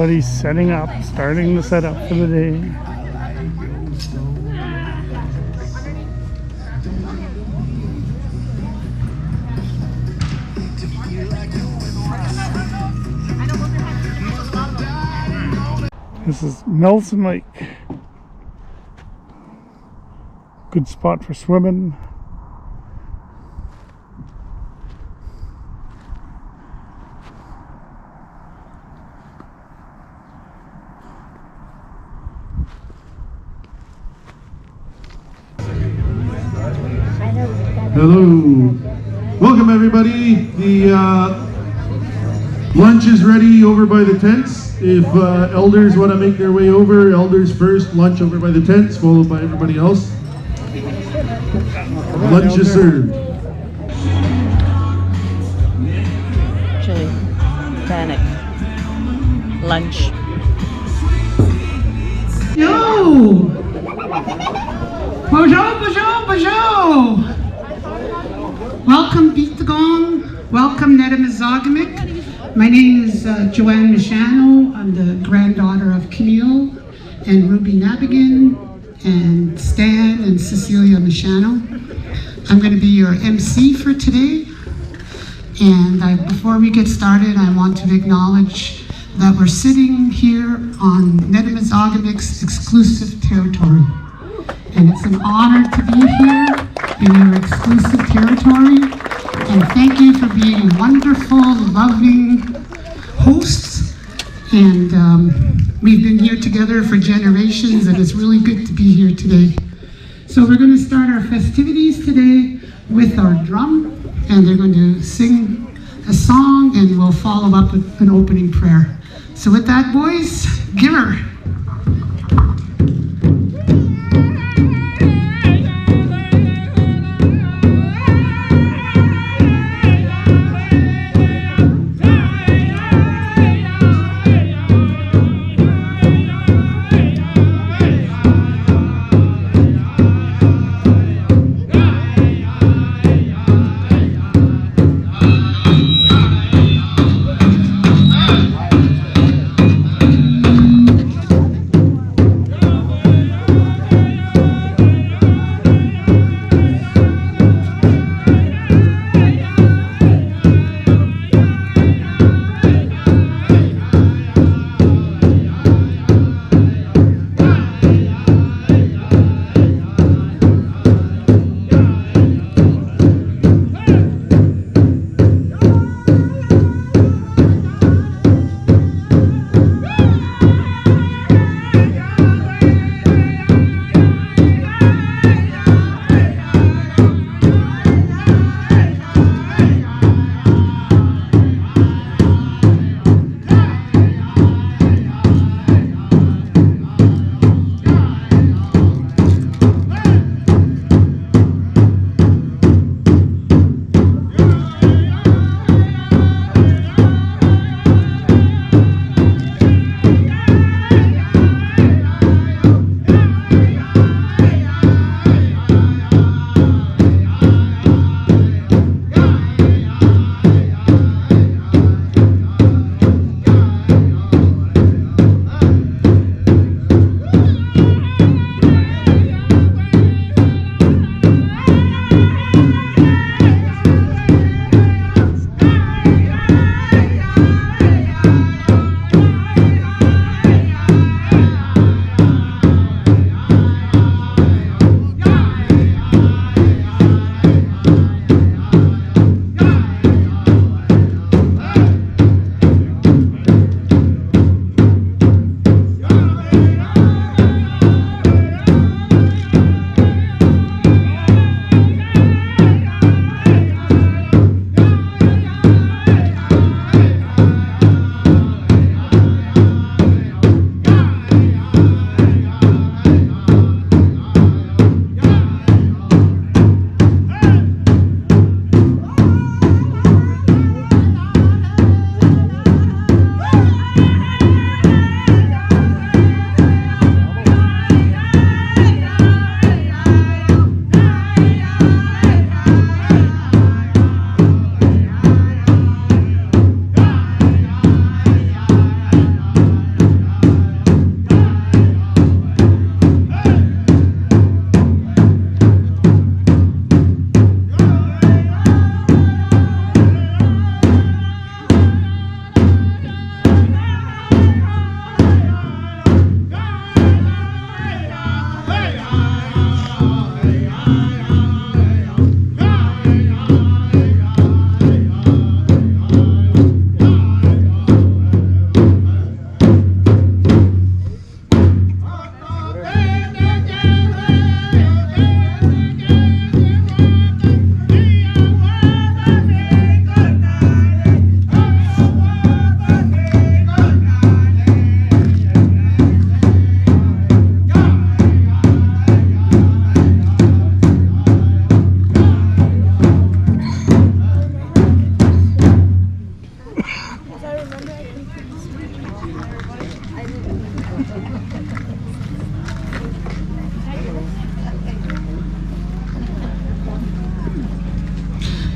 everybody's setting up, starting to set up for the day. This is Nelson Lake. Good spot for swimming. Hello. Welcome everybody. The lunch is ready over by the tents. If elders want to make their way over, elders first, lunch over by the tents, followed by everybody else. Lunch is served. Chili, panic, lunch. Yo! Bonjour, bonjour, bonjour! Welcome Biigtigong, welcome Netmizaaggamig. My name is Joanne Michano. I'm the granddaughter of Camille and Ruby Nabigan and Stan and Cecilia Michano. I'm going to be your MC for today. And before we get started, I want to acknowledge that we're sitting here on Netmizaagggamig's exclusive territory. And it's an honor to be here in your exclusive territory. And thank you for being wonderful, loving hosts. And we've been here together for generations, and it's really good to be here today. So we're going to start our festivities today with our drum, and they're going to sing a song, and we'll follow up with an opening prayer. So with that, boys, give her.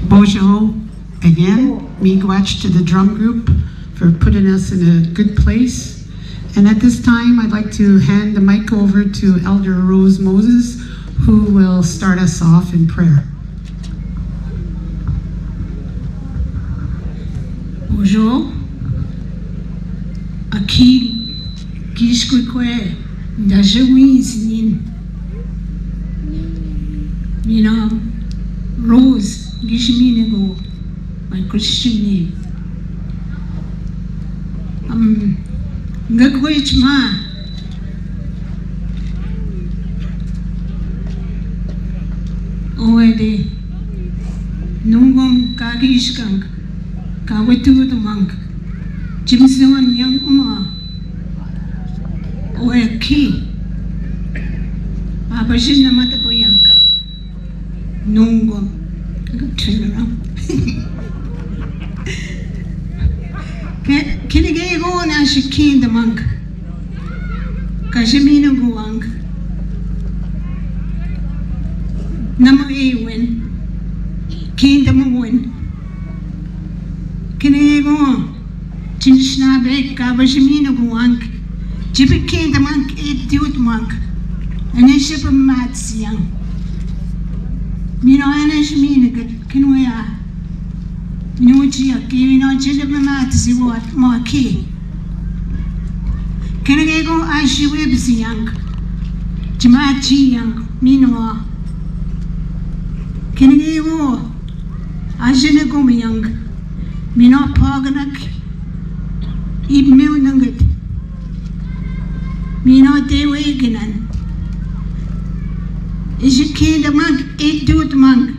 Bojo, again, miigwech to the drum group for putting us in a good place. And at this time, I'd like to hand the mic over to Elder Rose Moses, who will start us off in prayer. Bonjour. Aqui, Kishkwe, da Jawin, Mina Rose, Gishminego, my Christian name. Gagwich ma. Oede, Nungum Kagishkang, Kawetu the monk, Jimson young Uma, Oe Ki, Abashina Mataboyank, Nungum, turn around. Can I go on as she keen the monk? Kashimino Guang. Number 8 win. Kingdom win. Can I go on? Nishnaabeg Kabashimino Guang. Jippy King the monk, 8 dude monk. And a ship of mats young. Mino Anish Minagat, can we are? Nuchia, giving out Jillibat, see what more key. Can I go as she whips young? Jamachi young, Mino. Can I go as she go young? Mino Paganak, eat milnugget. Mino de wakening. Is your king the monk, 8 dude monk?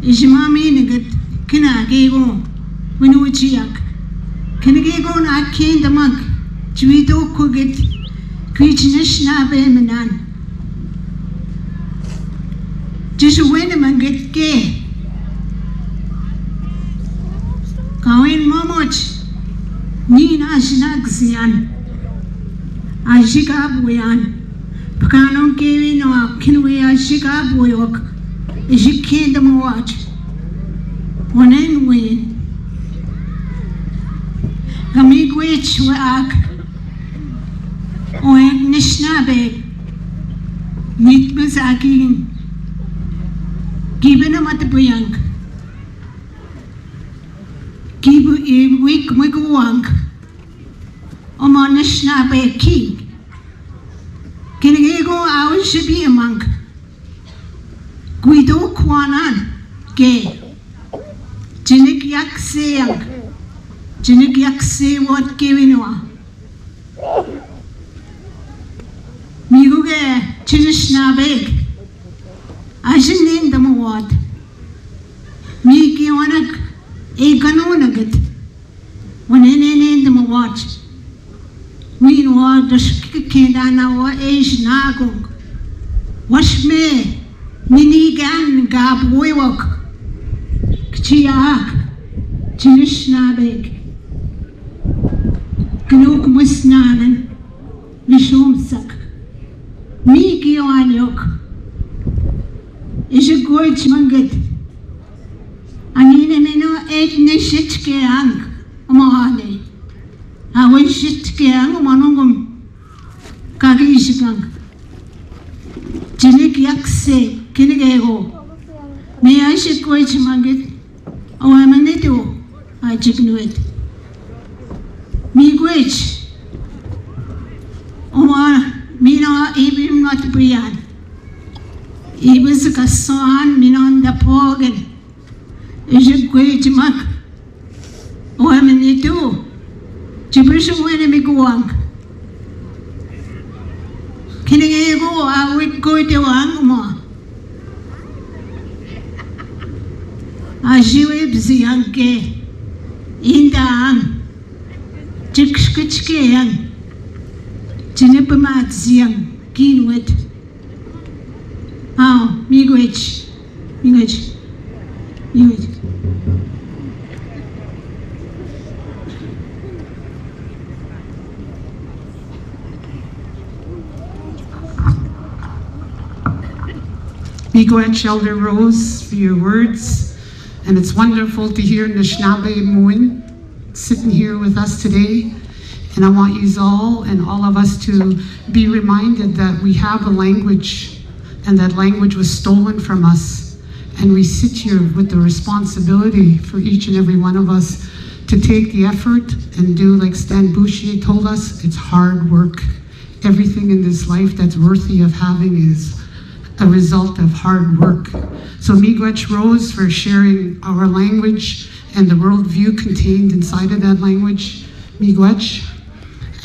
Is your mommy in a good? Can I go? We know it's yak. Can I go? I can't the monk. Juito Kuget, Creech Nishnaabeg Manan. Just win him and get gay. Kawin Momoch, Nina Shinaxian. I shikabuyan. Pakanon giving up, can we a shikabuyok? Is your kingdom watch? One and win. Gamigwich wak. Oeg Nishnaabeg Netmizaaggamig. Given him at the Buyank. Give a week wigwank. Oman Nishnaabeg king. Can I go out should be a monk? Guido Kwanan, gay. Jinik yak sayang. Jinik yak say what giving you. Miguge, Nishnaabeg. I should name them a word. Miki onak, a ganonagat. When any name them a watch. Meanwhile, the Skikidana or Age Nagung. Wash me, Minigan Gab Wewok. Chiak, Nishnaabeg. Gnuk Musnanan, Nishomsak. Miki Anyok. Is a gorge manget. Anina Mino 8 Nishitke Ang, Omahane. I wish it gang manongum Kagishigang. Jinik yakse, Kinigego. May I should go to Manget? Oh, I'm a neto. I chicken it. Me gwitch. Oh, me no, even not Brian. He was a son, me on the poggin. Is a great muck. Oh, I'm a neto. Jibrisha when I go on. Can I go? I would go to Angma. I see webs young gay. In the Ang. Chikskitske young. Jinipamats young. Keen wit. Oh, miigwech. Miigwech. Miigwech. Miigwech Elder Rose, for your words. And it's wonderful to hear Nishnaabeg Muin sitting here with us today. And I want you all and all of us to be reminded that we have a language, and that language was stolen from us. And we sit here with the responsibility for each and every one of us to take the effort and do like Stan Boucher told us, it's hard work. Everything in this life that's worthy of having is a result of hard work. So Miigwech Rose for sharing our language and the worldview contained inside of that language, Miigwech.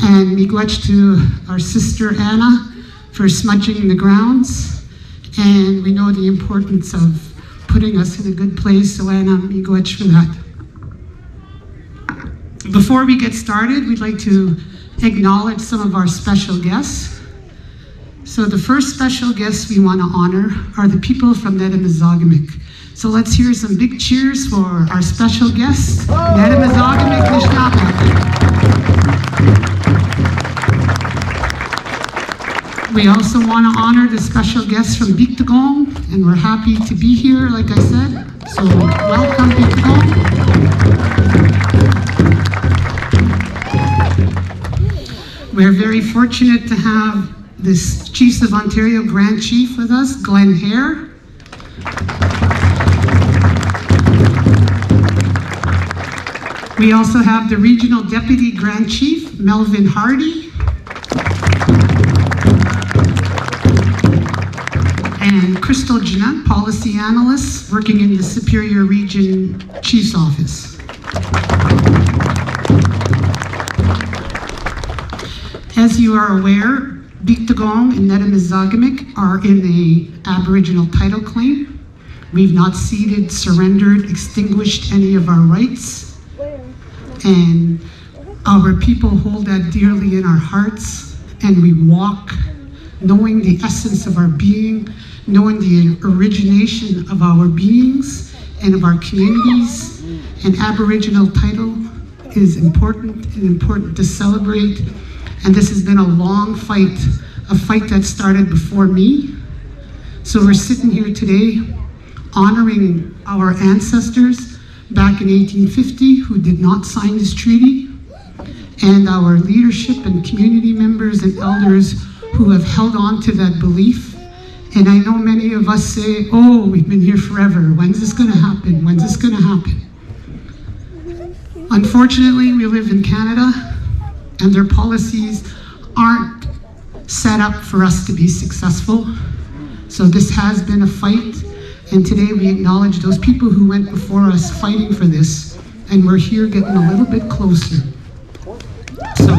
And Miigwech to our sister Anna for smudging the grounds. And we know the importance of putting us in a good place, so Anna, Miigwech for that. Before we get started, we'd like to acknowledge some of our special guests. So the first special guests we want to honor are the people from Netmizaaggamig. So let's hear some big cheers for our special guests, Netmizaaggamig Nishnaabeg. We also want to honor the special guests from Biigtigong, and we're happy to be here, like I said. So welcome, Biigtigong. We're very fortunate to have this Chiefs of Ontario Grand Chief with us, Glenn Hare. We also have the Regional Deputy Grand Chief, Melvin Hardy. And Crystal Jeanette, Policy Analyst, working in the Superior Region Chief's Office. As you are aware, Biigtigong and Netmizaaggamig are in the Aboriginal title claim. We've not ceded, surrendered, extinguished any of our rights. And our people hold that dearly in our hearts, and we walk knowing the essence of our being, knowing the origination of our beings and of our communities. And Aboriginal title is important and important to celebrate. And this has been a long fight, a fight that started before me. So we're sitting here today honoring our ancestors back in 1850 who did not sign this treaty, and our leadership and community members and elders who have held on to that belief. And I know many of us say, oh, we've been here forever. When's this gonna happen? When's this gonna happen? Unfortunately, we live in Canada, and their policies aren't set up for us to be successful. So this has been a fight, and today we acknowledge those people who went before us fighting for this, and we're here getting a little bit closer. So,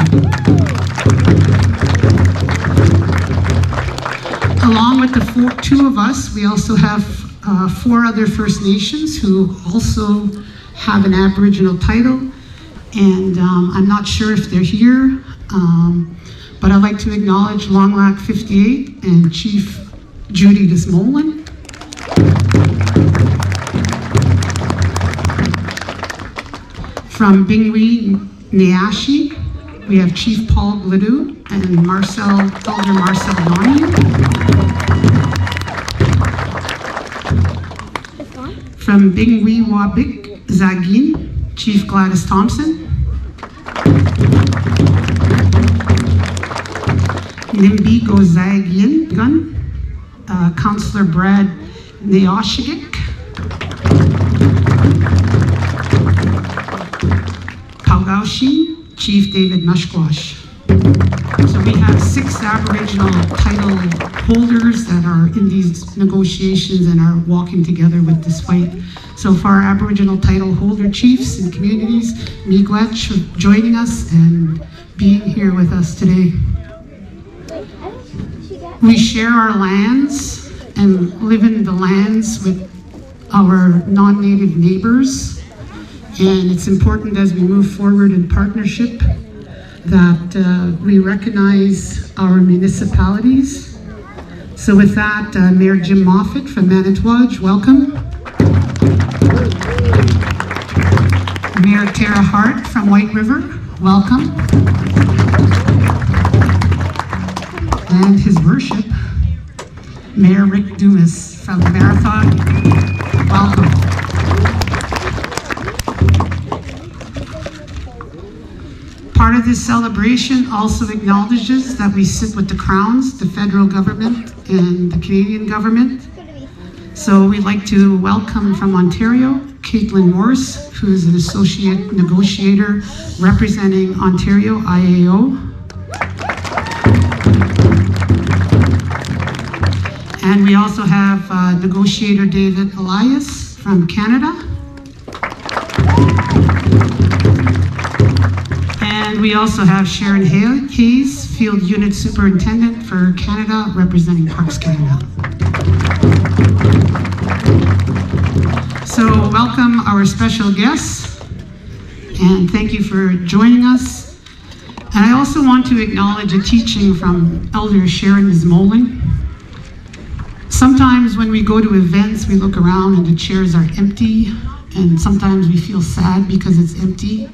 along with the two of us, we also have 4 other First Nations who also have an Aboriginal title. And I'm not sure if they're here, but I'd like to acknowledge Long Lac 58 and Chief Judy Desmolin. From Bingwi Neashi, we have Chief Paul Gladue and Elder Marcel Donahue. From Bingwi Wabik Zagin, Chief Gladys Thompson. Nimbigo Zagian Gun, Councillor Brad Neoshigik. Palgaushin, Chief David Mushquash. So we have 6 Aboriginal title holders that are in these negotiations and are walking together with this fight. So for our Aboriginal title holder chiefs and communities, Miigwech for joining us and being here with us today. We share our lands and live in the lands with our non-native neighbors. And it's important as we move forward in partnership that we recognize our municipalities. So with that, Mayor Jim Moffat from Manitouwadge, welcome. Mayor Tara Hart from White River, welcome. And His Worship, Mayor Rick Dumas from Marathon. Welcome. Part of this celebration also acknowledges that we sit with the crowns, the federal government and the Canadian government. So we'd like to welcome from Ontario, Caitlin Morse, who is an associate negotiator representing Ontario IAO. And we also have negotiator David Elias from Canada. And we also have Sharon Hayes, Field Unit Superintendent for Canada, representing Parks Canada. So welcome our special guests, and thank you for joining us. And I also want to acknowledge a teaching from Elder Sharon Ismolin. Sometimes when we go to events, we look around and the chairs are empty, and sometimes we feel sad because it's empty.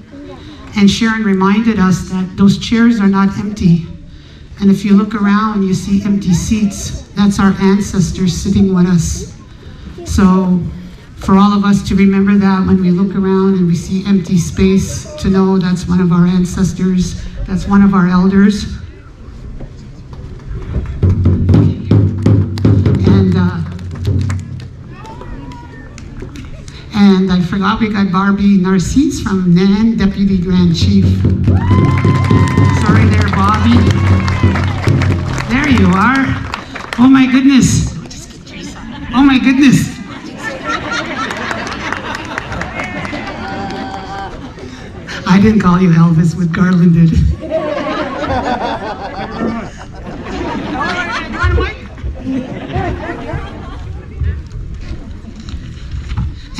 And Sharon reminded us that those chairs are not empty. And if you look around and you see empty seats, that's our ancestors sitting with us. So for all of us to remember that when we look around and we see empty space, to know that's one of our ancestors, that's one of our elders. And I forgot we got Barbie Narcisse from NAN, Deputy Grand Chief. Sorry there, Bobby. There you are. Oh my goodness. Oh my goodness. I didn't call you Elvis with Garland did.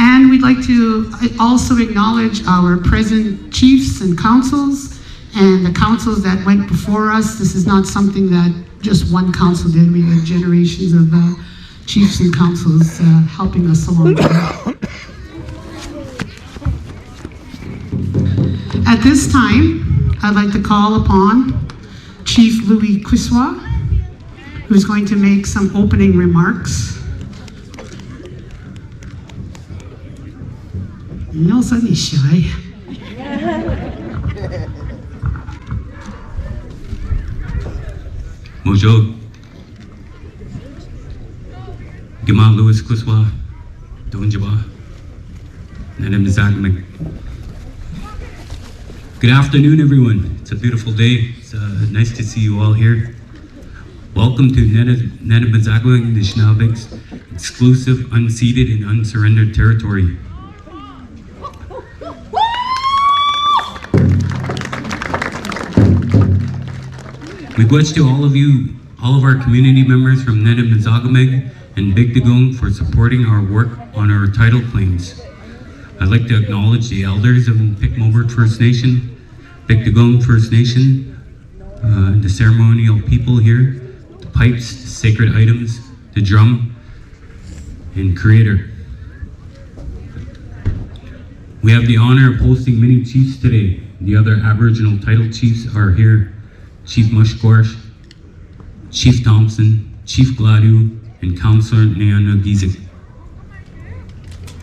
And we'd like to also acknowledge our present chiefs and councils and the councils that went before us. This is not something that just one council did. We had generations of chiefs and councils helping us along the way. At this time, I'd like to call upon Chief Louis Quiswa, who's going to make some opening remarks. Nelson is shy. Mojo, Gima Louis Quiswa, Donjaba, Netmizaaggamig. Good afternoon, everyone. It's a beautiful day. It's nice to see you all here. Welcome to Netmizaaggamig Nishnaabeg's exclusive, unceded, and unsurrendered territory. We wish to all of you, all of our community members from Netmizaaggamig and Biigtigong for supporting our work on our title claims. I'd like to acknowledge the elders of Pickmobert First Nation, Biigtigong First Nation, the ceremonial people here, the pipes, the sacred items, the drum, and Creator. We have the honor of hosting many chiefs today. The other Aboriginal title chiefs are here. Chief Mushgorsh, Chief Thompson, Chief Gladu, and Councillor Neana Gizik.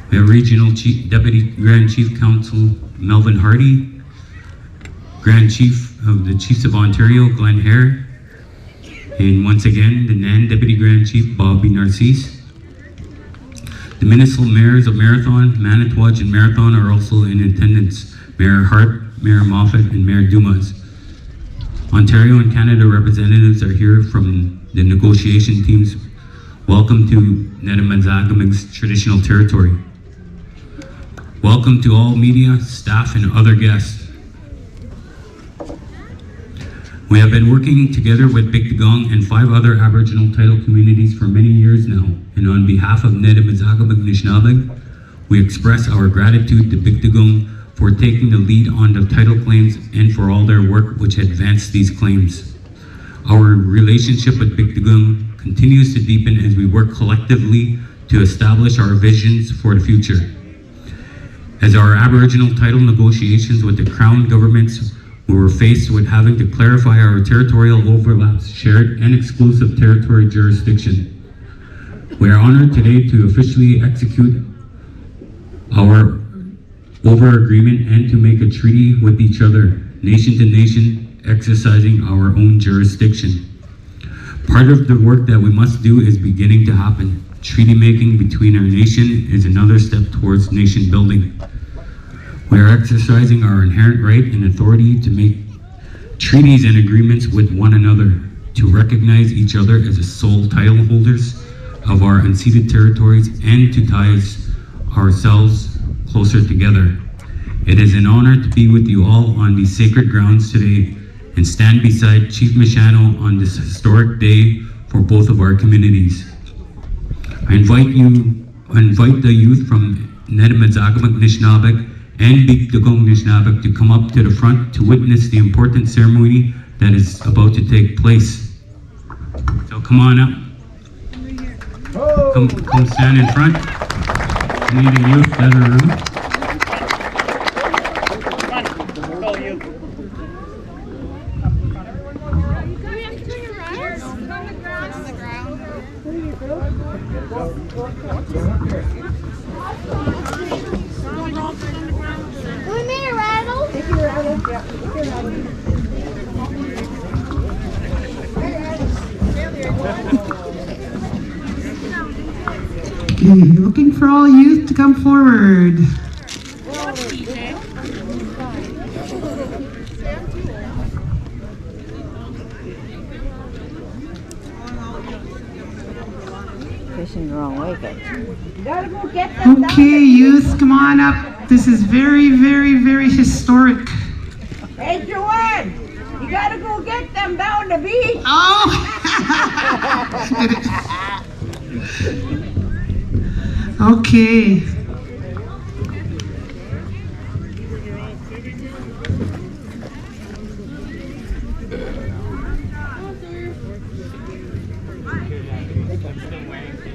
We have Regional Deputy Grand Chief Counsel Melvin Hardy, Grand Chief of the Chiefs of Ontario, Glenn Hare, and once again, the NAN Deputy Grand Chief, Bobby Narcisse. The municipal mayors of Marathon, Manitouwadge, and Marathon are also in attendance. Mayor Hart, Mayor Moffat, and Mayor Dumas. Ontario and Canada representatives are here from the negotiation teams. Welcome to Netmizaaggamig's traditional territory. Welcome to all media, staff, and other guests. We have been working together with Biigtigong and 5 other Aboriginal title communities for many years now, and on behalf of Netmizaaggamig Nishnaabeg, we express our gratitude to Biigtigong for taking the lead on the title claims and for all their work which advanced these claims. Our relationship with Biigtigong continues to deepen as we work collectively to establish our visions for the future. As our Aboriginal title negotiations with the Crown governments, we were faced with having to clarify our territorial overlaps, shared and exclusive territory jurisdiction. We are honored today to officially execute our over agreement and to make a treaty with each other, nation to nation, exercising our own jurisdiction. Part of the work that we must do is beginning to happen. Treaty making between our nation is another step towards nation building. We are exercising our inherent right and authority to make treaties and agreements with one another, to recognize each other as sole title holders of our unceded territories and to tie ourselves closer together. It is an honor to be with you all on these sacred grounds today and stand beside Chief Mishano on this historic day for both of our communities. I invite the youth from Netmizaaggamig Nishnaabeg and Biigtigong Nishnaabeg to come up to the front to witness the important ceremony that is about to take place. So come on up. Come stand in front. Any of the youth that are around. Looking for all youth to come forward. Facing the wrong way, guys. Okay, youth, come on up. This is very, very, very historic. Hey, Joanne, you gotta go get them down the beach. Oh! Okay.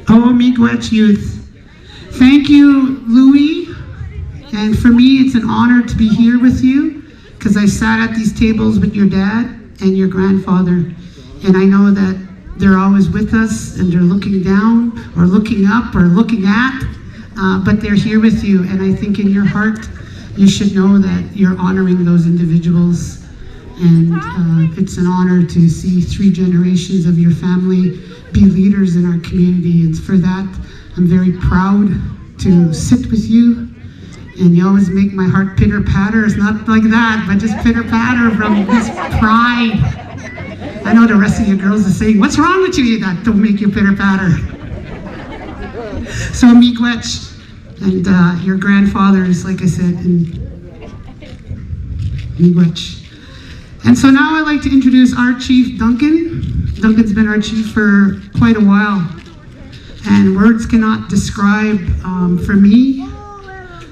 Oh, Miigwech youth. Thank you, Louis. And for me, it's an honor to be here with you because I sat at these tables with your dad and your grandfather. And I know that they're always with us and they're looking down or looking up or looking at, but they're here with you. And I think in your heart, you should know that you're honoring those individuals. And it's an honor to see 3 generations of your family be leaders in our community. And for that, I'm very proud to sit with you. And you always make my heart pitter-patter. It's not like that, but just pitter-patter from this pride. I know the rest of you girls are saying, what's wrong with you? That don't make you pitter-patter. So Miigwech and your grandfathers, like I said, and Miigwech. And so now I'd like to introduce our chief, Duncan. Duncan's been our chief for quite a while. And words cannot describe, for me,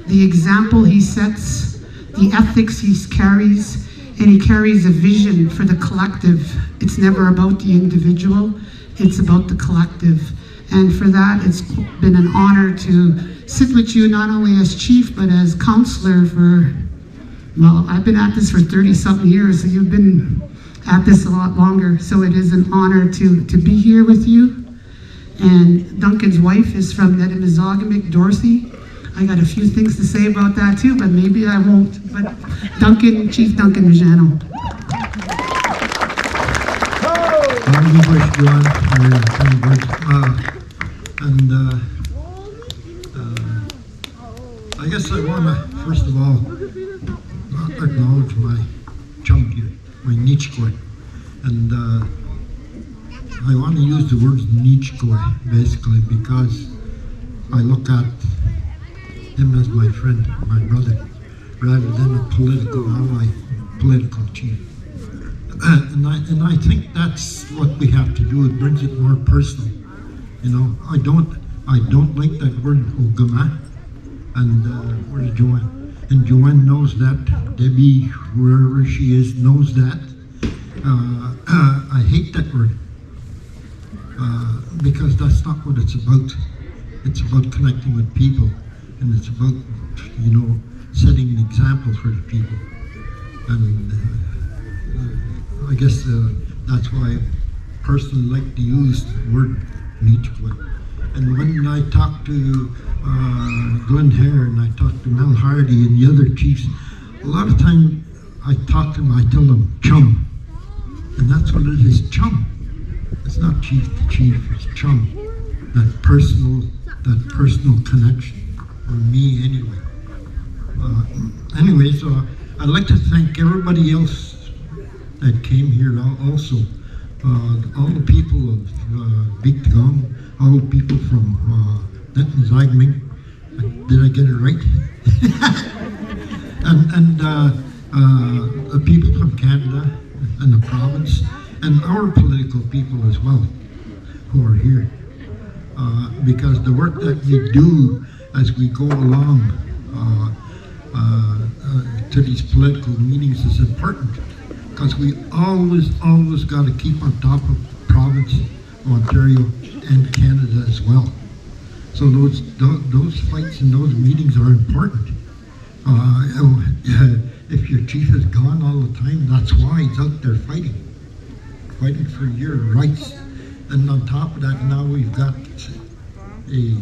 the example he sets, the ethics he carries, and he carries a vision for the collective. It's never about the individual, it's about the collective. And for that, it's been an honor to sit with you not only as chief, but as counselor for, well, I've been at this for 30-something years, so you've been at this a lot longer. So it is an honor to be here with you. And Duncan's wife is from Netmizaaggamig, Dorothy. I got a few things to say about that too, but maybe I won't. But Duncan, Chief Duncan Mishano. I guess I want to, first of all, acknowledge my chunky, my Nichkoy. And I want to use the word Nichkoy, basically, because I look at him as my friend, my brother, rather than a political ally, political chief. And I think that's what we have to do. It brings it more personal. You know, I don't like that word Ogama. And where's Joanne? And Joanne knows that. Debbie, wherever she is, knows that. I hate that word because that's not what it's about. It's about connecting with people, and it's about, you know, setting an example for the people. And I guess that's why I personally like to use the word Nichkoy. And when I talked to Glenn Hare and I talked to Mel Hardy and the other chiefs, a lot of time I talk to them, I tell them chum. And that's what it is, chum. It's not chief to chief, it's chum. That personal connection, for me anyway. So I'd like to thank everybody else that came here also. All the people of Biigtigong, all the people from Netmizaaggamig. Did I get it right? and the people from Canada and the province, and our political people as well, who are here. Because the work that we do as we go along to these political meetings is important, because we always got to keep on top of the province of Ontario and Canada as well. So those fights and those meetings are important. If your chief is gone all the time, that's why he's out there fighting for your rights. And on top of that, now we've got a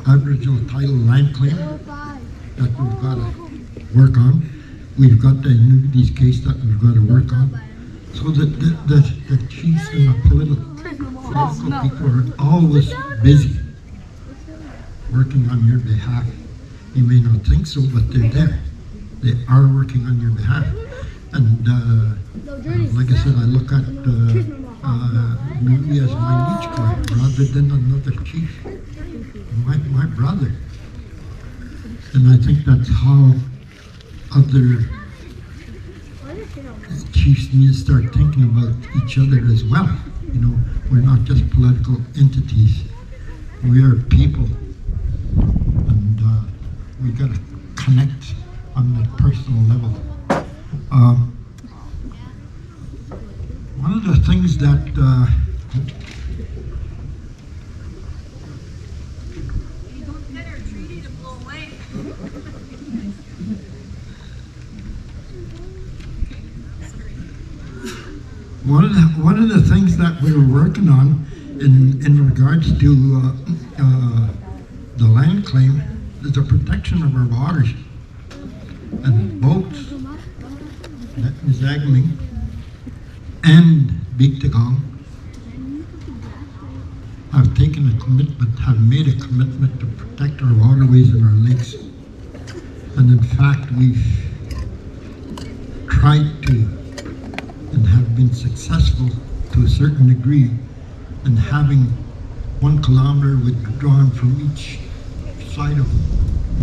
Aboriginal title land claim that we've got to work on. We've got the annuities case that we've got to work on. So that the chiefs and the political people are always busy working on your behalf. You may not think so, but they're there. They are working on your behalf. And like I said, I look at me as my niche guy rather than another chief. My brother. And I think that's how other chiefs need to start thinking about each other as well. You know, we're not just political entities. We are people. And we got to connect on that personal level. One of the things that one of the things that we were working on in regards to the land claim is the protection of our waters. And both Netmizaaggamig and Biigtigong have taken a commitment, have made a commitment to protect our waterways and our lakes. And in fact, we've tried to and have been successful to a certain degree in having 1 kilometer withdrawn from each side of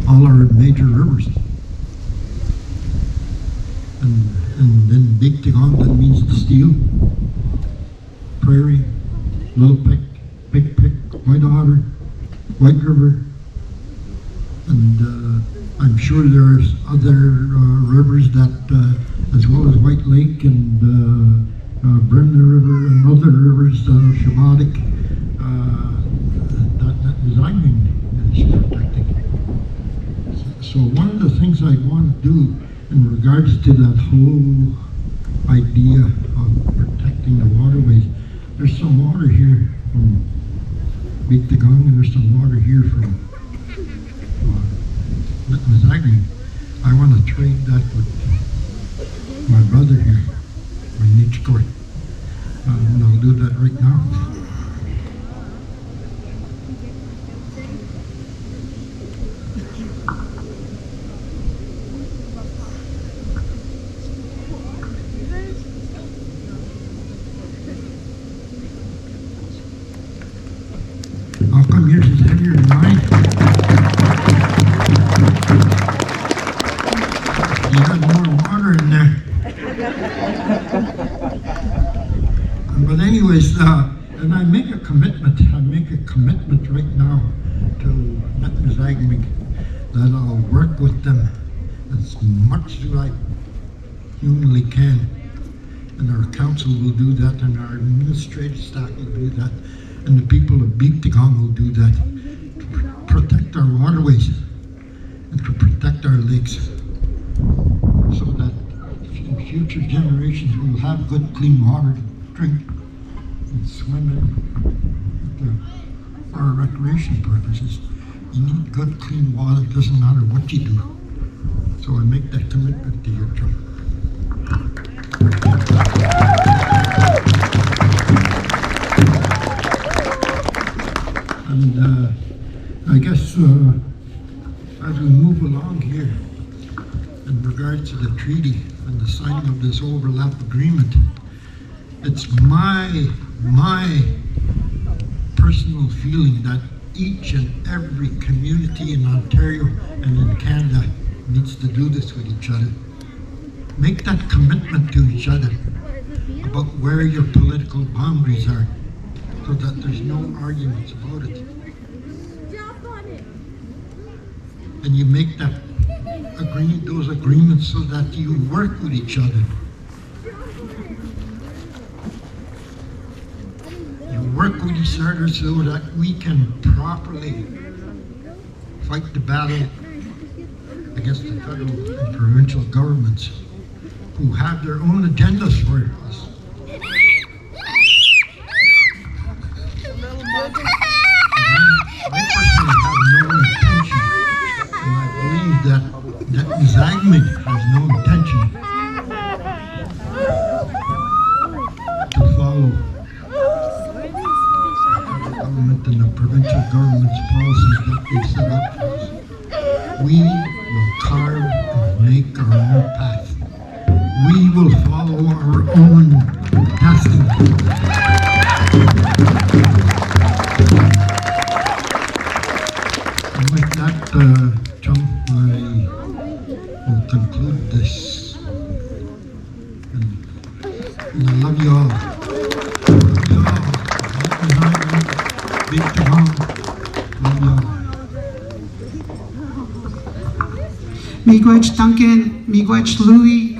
all our major rivers. And then Biigtigong, that means the Steel, Prairie, Little Pick, Big Pick, White Otter, White River, and I'm sure there's other rivers that, as well as White Lake and Bremner River and other rivers, Shamadik, that Netmizaaggamig is protecting. So one of the things I want to do in regards to that whole idea of protecting the waterways, there's some water here from Biigtigong and there's some water here from Netmizaaggamig. I want to trade that with my brother here, my niche court, and I'll do that right now. How come yours is heavier than mine? You got more water in there. But anyways, and I make a commitment right now to Netmizaaggamig that I'll work with them as much as I humanly can. And our council will do that, and our administrative staff will do that, and the people of Biigtigong will do that, to protect our waterways and to protect our lakes, so that in future generations we will have good clean water to drink and swimming for recreation purposes. You need good, clean water. It doesn't matter what you do. So I make that commitment to you, Joe. And I guess as we move along here, in regards to the treaty and the signing of this overlap agreement, it's my personal feeling that each and every community in Ontario and in Canada needs to do this with each other. Make that commitment to each other about where your political boundaries are, so that there's no arguments about it. And you make that those agreements so that you work with each other. You work with each other so that we can properly fight the battle against the federal and provincial governments who have their own agendas for us. I personally have no intention, and I believe that Netmizaaggamig has no intention to follow the government and the provincial government's policies that they set up for us. We will carve and make our own path. We will follow our own destiny. And with that, Chum, I will conclude this. And I love you all. Love you all. Biigtigong. Love you all. Miigwech Duncan, Miigwech Louie,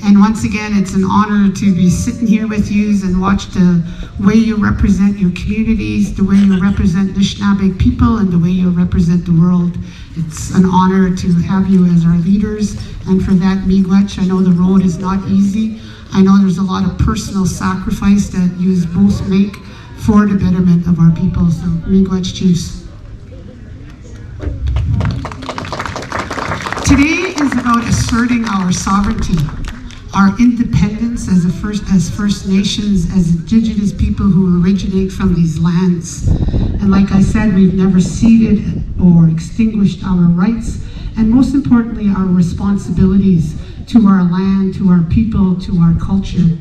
and once again, it's an honor to be sitting here with you and watch the way you represent your communities, the way you represent Nishnaabeg people, and the way you represent the world. It's an honor to have you as our leaders, and for that, Miigwech, I know the road is not easy. I know there's a lot of personal sacrifice that you both make for the betterment of our people. So, Miigwech Chiefs. Today is about asserting our sovereignty, our independence as First Nations, as Indigenous people who originate from these lands. And like I said, we've never ceded or extinguished our rights, and most importantly, our responsibilities to our land, to our people, to our culture.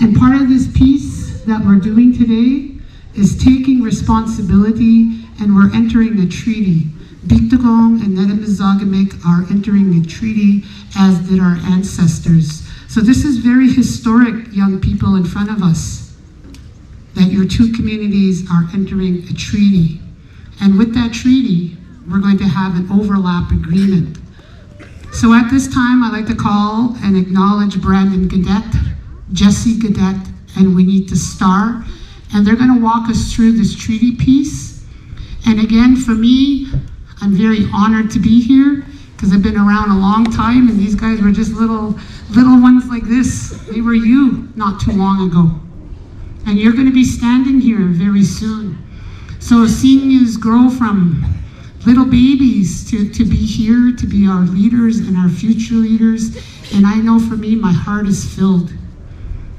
And part of this piece that we're doing today is taking responsibility, and we're entering a treaty. Biigtigong and Netmizaaggamig are entering a treaty, as did our ancestors. So this is very historic, young people in front of us, that your two communities are entering a treaty. And with that treaty, we're going to have an overlap agreement. So at this time, I'd like to call and acknowledge Brandon Gadet, Jesse Gadet, and Winita Starr, and they're going to walk us through this treaty piece. And again, for me, I'm very honored to be here because I've been around a long time, and these guys were just little ones like this. They were you not too long ago. And you're going to be standing here very soon. So seeing you grow from little babies to be here, to be our leaders and our future leaders. And I know for me, my heart is filled.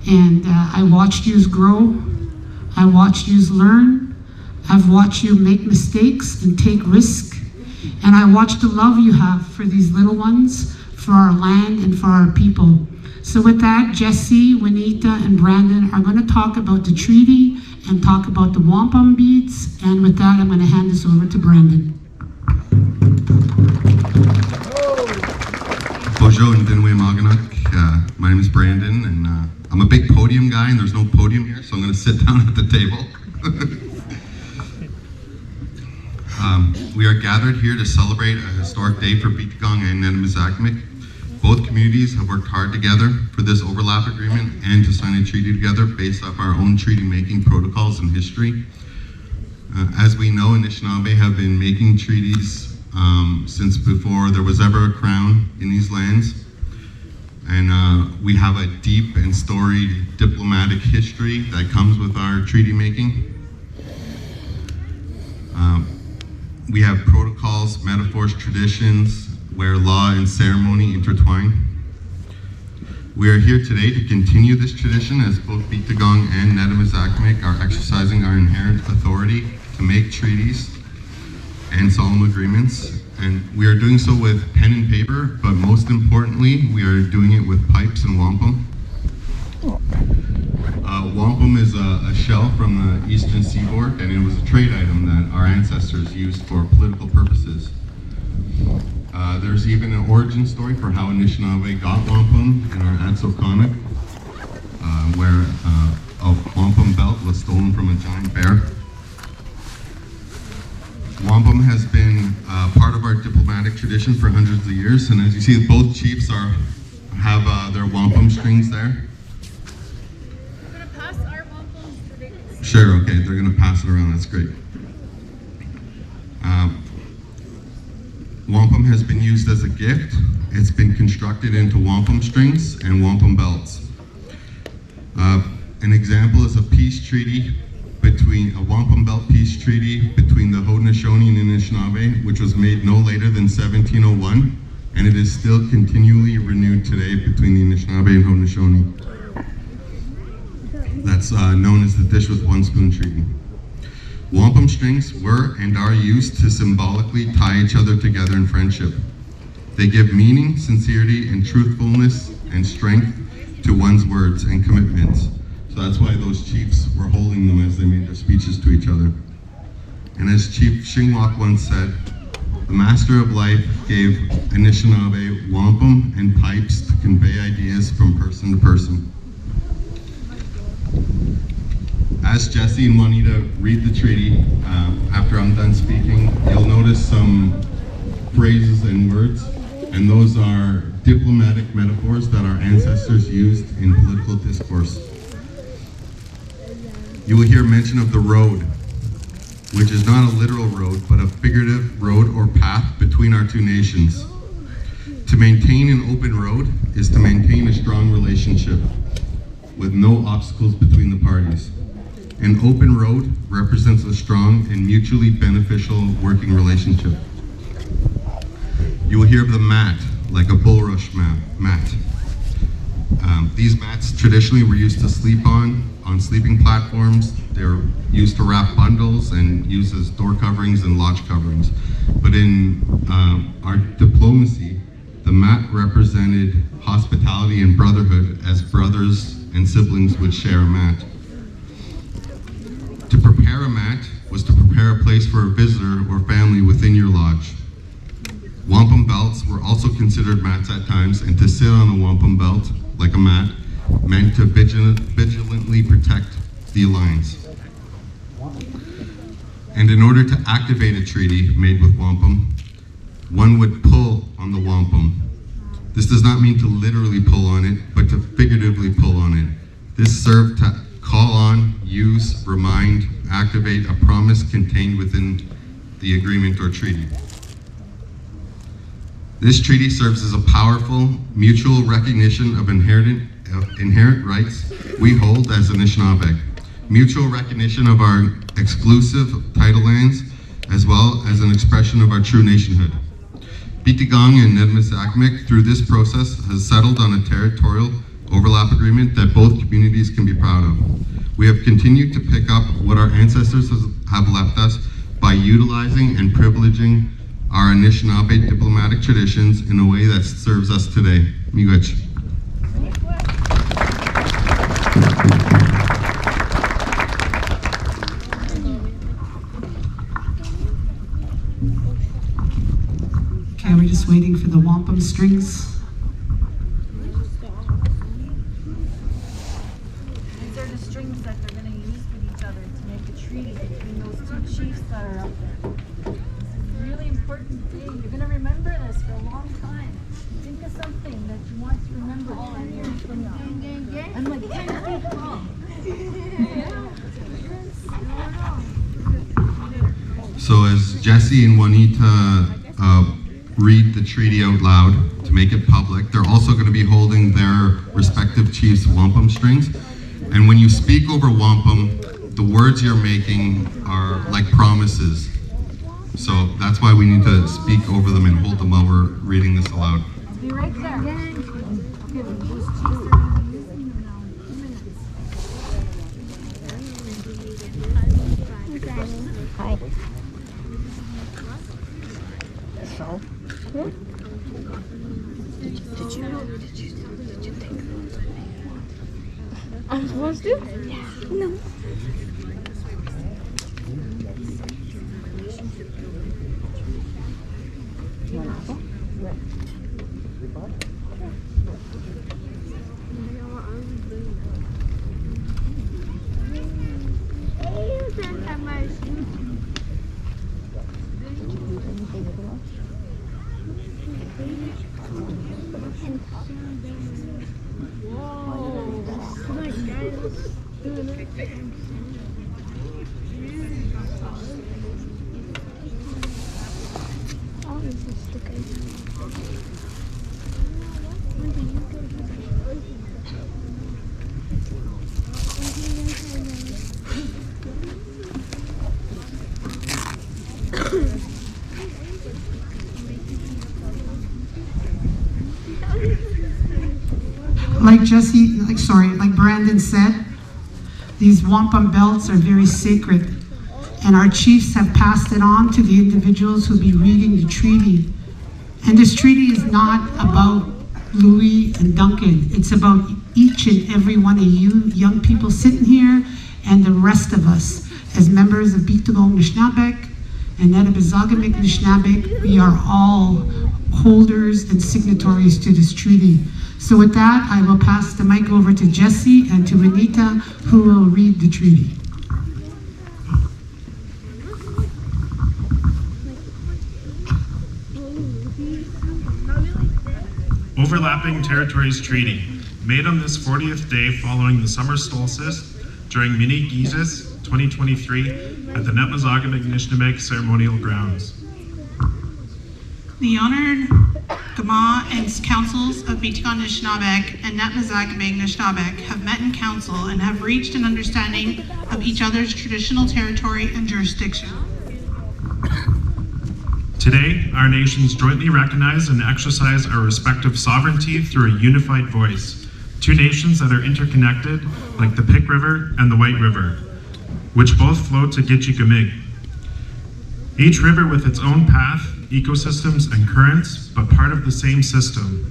And I watched you grow. I watched you learn. I've watched you make mistakes and take risks. And I watched the love you have for these little ones, for our land, and for our people. So with that, Jesse, Winita, and Brandon are going to talk about the treaty and talk about the wampum beads. And with that, I'm going to hand this over to Brandon. Bonjour and my name is Brandon, and I'm a big podium guy, and there's no podium here, so I'm going to sit down at the table. We are gathered here to celebrate a historic day for Biigtigong and Netmizaaggamig. Both communities have worked hard together for this overlap agreement and to sign a treaty together based off our own treaty-making protocols and history. As we know, Anishinaabe have been making treaties since before there was ever a crown in these lands. And we have a deep and storied diplomatic history that comes with our treaty making. We have protocols, metaphors, traditions, where law and ceremony intertwine. We are here today to continue this tradition as both Biigtigong and Netmizaaggamig are exercising our inherent authority to make treaties and solemn agreements. And we are doing so with pen and paper, but most importantly, we are doing it with pipes and wampum. Wampum is a shell from the eastern seaboard, and it was a trade item that our ancestors used for political purposes. There's even an origin story for how Anishinaabe got wampum in our Atso comic, where a wampum belt was stolen from a giant bear. Wampum has been part of our diplomatic tradition for hundreds of years, and as you see, both chiefs have their wampum strings there. We're gonna pass our wampums today. Sure, okay, they're gonna pass it around, that's great. Wampum has been used as a gift. It's been constructed into wampum strings and wampum belts. An example is a peace treaty a wampum belt peace treaty between the Haudenosaunee and Anishinaabe, which was made no later than 1701, and it is still continually renewed today between the Anishinaabe and Haudenosaunee. That's known as the dish with one spoon treaty. Wampum strings were and are used to symbolically tie each other together in friendship. They give meaning, sincerity, and truthfulness and strength to one's words and commitments. So that's why those chiefs were holding them as they made their speeches to each other. And as Chief Shingwak once said, the Master of Life gave Anishinaabe wampum and pipes to convey ideas from person to person. As Jesse and Juanita read the treaty, after I'm done speaking, you'll notice some phrases and words, and those are diplomatic metaphors that our ancestors used in political discourse. You will hear mention of the road, which is not a literal road, but a figurative road or path between our two nations. To maintain an open road is to maintain a strong relationship with no obstacles between the parties. An open road represents a strong and mutually beneficial working relationship. You will hear of the mat, like a bulrush mat. These mats traditionally were used to sleep on sleeping platforms. They were used to wrap bundles and used as door coverings and lodge coverings. But in our diplomacy, the mat represented hospitality and brotherhood, as brothers and siblings would share a mat. To prepare a mat was to prepare a place for a visitor or family within your lodge. Wampum belts were also considered mats at times, and to sit on a wampum belt, like a mat, meant to vigilantly protect the alliance. And in order to activate a treaty made with wampum, one would pull on the wampum. This does not mean to literally pull on it, but to figuratively pull on it. This served to call on, use, remind, activate a promise contained within the agreement or treaty. This treaty serves as a powerful mutual recognition of inherent rights we hold as Anishinaabe, mutual recognition of our exclusive title lands, as well as an expression of our true nationhood. Biigtigong and Netmizaaggamig, through this process, has settled on a territorial overlap agreement that both communities can be proud of. We have continued to pick up what our ancestors have left us by utilizing and privileging our Anishinaabe diplomatic traditions in a way that serves us today. Miigwech. Okay, we're just waiting for the wampum strings. These are the strings that they're going to use with each other to make a treaty between those two chiefs that are up there. This is a really important thing. You're going to remember this for a long time. Think of something that you want to remember 10 years from now. I'm like 10 feet long. So as Jesse and Juanita read the treaty out loud to make it public. They're also going to be holding their respective chiefs' wampum strings. And when you speak over wampum, the words you're making are like promises. So that's why we need to speak over them and hold them while we're reading this aloud. Be right there. Okay, those chiefs are going to be using them now in 2 minutes. Hi. So? Did you take notes? I'm supposed to? Yeah. No. Like Brandon said, these wampum belts are very sacred, and our chiefs have passed it on to the individuals who'll be reading the treaty. And this treaty is not about Louis and Duncan. It's about each and every one of you young people sitting here and the rest of us as members of Biigtigong and Netmizaaggamig and Netmizaaggamig Nishnaabeg. We are all holders and signatories to this treaty. So with that, I will pass the mic over to Jesse and to Renita, who will read the treaty. Overlapping Territories Treaty, made on this 40th day following the summer solstice during Biigtigong 2023 at the Netmizaaggamig Nishnaabeg ceremonial grounds. The honored Gama and councils of Biigtigong and Nishnaabeg and Netmizaaggamig Nishnaabeg have met in council and have reached an understanding of each other's traditional territory and jurisdiction. Today, our nations jointly recognize and exercise our respective sovereignty through a unified voice. Two nations that are interconnected like the Pic River and the White River, which both flow to Biigtigong. Each river with its own path, ecosystems, and currents, but part of the same system.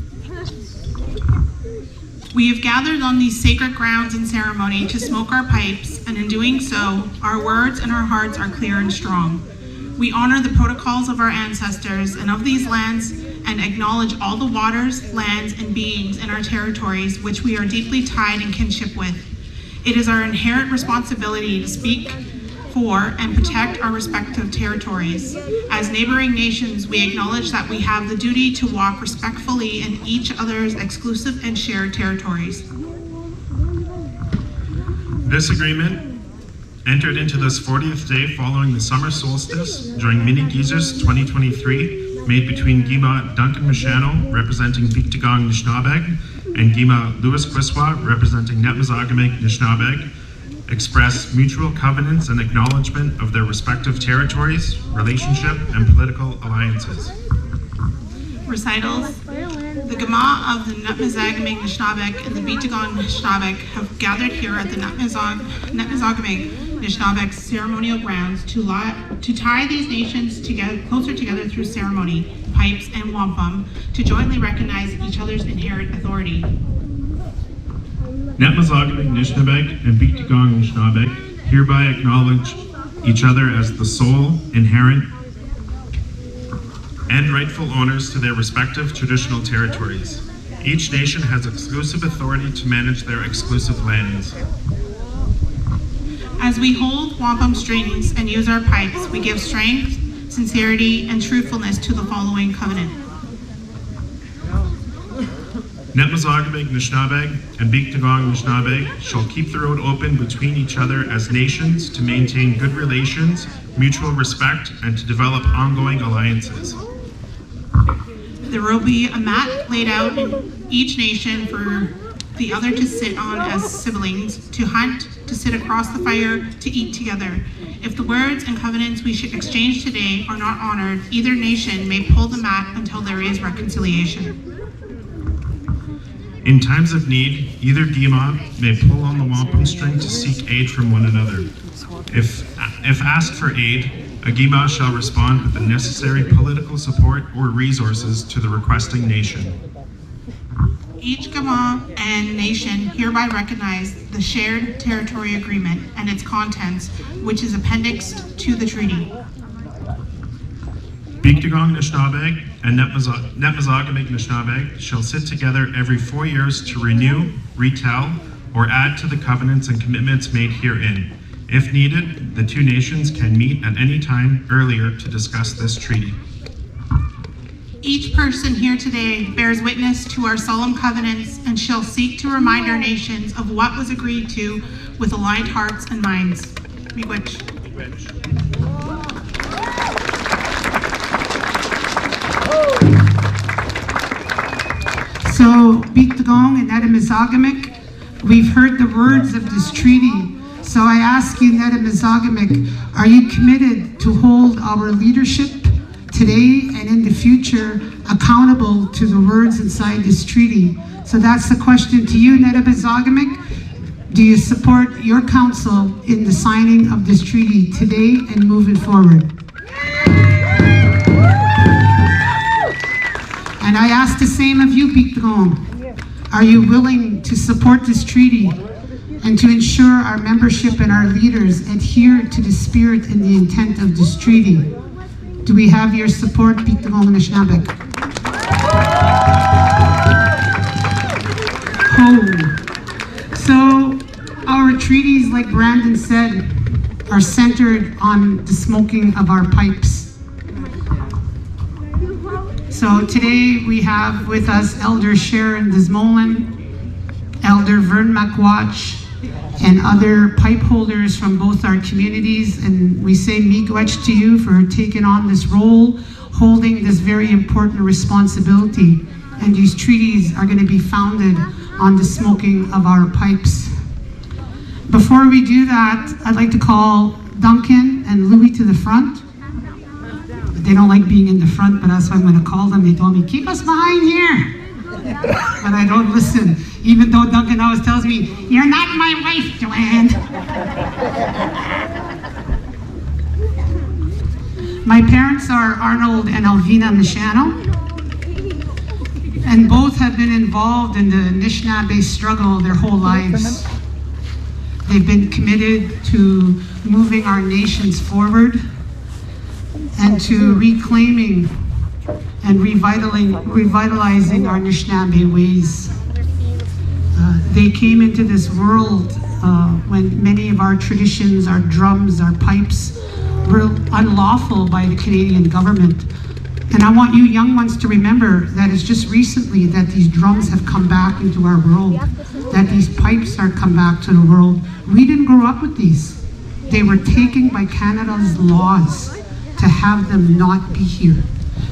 We have gathered on these sacred grounds in ceremony to smoke our pipes, and in doing so, our words and our hearts are clear and strong. We honor the protocols of our ancestors and of these lands and acknowledge all the waters, lands, and beings in our territories which we are deeply tied in kinship with. It is our inherent responsibility to speak for and protect our respective territories. As neighboring nations, we acknowledge that we have the duty to walk respectfully in each other's exclusive and shared territories. This agreement, entered into this 40th day following the summer solstice during Biigtigong 2023, made between Gima Duncan Mashano, representing Biigtigong and Nishnaabeg, and Gima Louis Quiswa, representing Netmizaaggamig Nishnaabeg, express mutual covenants and acknowledgement of their respective territories, relationship, and political alliances. Recitals. The Gama of the Netmizaaggamig Nishnaabeg and the Biigtigong Nishnaabeg have gathered here at the Netmizaaggamig Nishnaabeg ceremonial grounds to tie these nations closer together through ceremony, pipes, and wampum to jointly recognize each other's inherent authority. Netmizaaggamig Nishnaabeg and Biigtigong Nishnaabeg hereby acknowledge each other as the sole, inherent, and rightful owners to their respective traditional territories. Each nation has exclusive authority to manage their exclusive lands. As we hold wampum strings and use our pipes, we give strength, sincerity, and truthfulness to the following covenant. Netmizaaggamig Nishnaabeg and Biigtigong Nishnaabeg shall keep the road open between each other as nations to maintain good relations, mutual respect, and to develop ongoing alliances. There will be a mat laid out in each nation for the other to sit on as siblings, to hunt, to sit across the fire, to eat together. If the words and covenants we should exchange today are not honored, either nation may pull the mat until there is reconciliation. In times of need, either Gima may pull on the wampum string to seek aid from one another. If asked for aid, a Gima shall respond with the necessary political support or resources to the requesting nation. Each Gama and nation hereby recognize the shared territory agreement and its contents, which is appendixed to the treaty. Biigtigong and Nishnaabeg and Netmizaaggamig Nishnaabeg shall sit together every 4 years to renew, retell, or add to the covenants and commitments made herein. If needed, the two nations can meet at any time earlier to discuss this treaty. Each person here today bears witness to our solemn covenants and shall seek to remind our nations of what was agreed to with aligned hearts and minds. Miigwech. So, Biigtigong and Netmizaaggamig, we've heard the words of this treaty. So I ask you, Netmizaaggamig, are you committed to hold our leadership today and in the future accountable to the words inside this treaty? So that's the question to you, Netmizaaggamig. Do you support your council in the signing of this treaty today and moving forward? And I ask the same of you, Biigtigong. Are you willing to support this treaty and to ensure our membership and our leaders adhere to the spirit and the intent of this treaty? Do we have your support, Biigtigong and Nishnaabeg? So our treaties, like Brandon said, are centered on the smoking of our pipes. So today we have with us Elder Sharon Desmoulin, Elder Vern McWatch, and other pipe holders from both our communities. And we say miigwech to you for taking on this role, holding this very important responsibility. And these treaties are going to be founded on the smoking of our pipes. Before we do that, I'd like to call Duncan and Louis to the front. They don't like being in the front, but that's why I'm going to call them. They told me, keep us behind here. But I don't listen, even though Duncan always tells me, you're not my wife, Joanne. My parents are Arnold and Alvina Michano, and both have been involved in the Anishinaabe struggle their whole lives. They've been committed to moving our nations forward and to reclaiming and revitalizing our Anishinaabe ways. They came into this world when many of our traditions, our drums, our pipes were unlawful by the Canadian government. And I want you young ones to remember that it's just recently that these drums have come back into our world, that these pipes are come back to the world. We didn't grow up with these. They were taken by Canada's laws to have them not be here.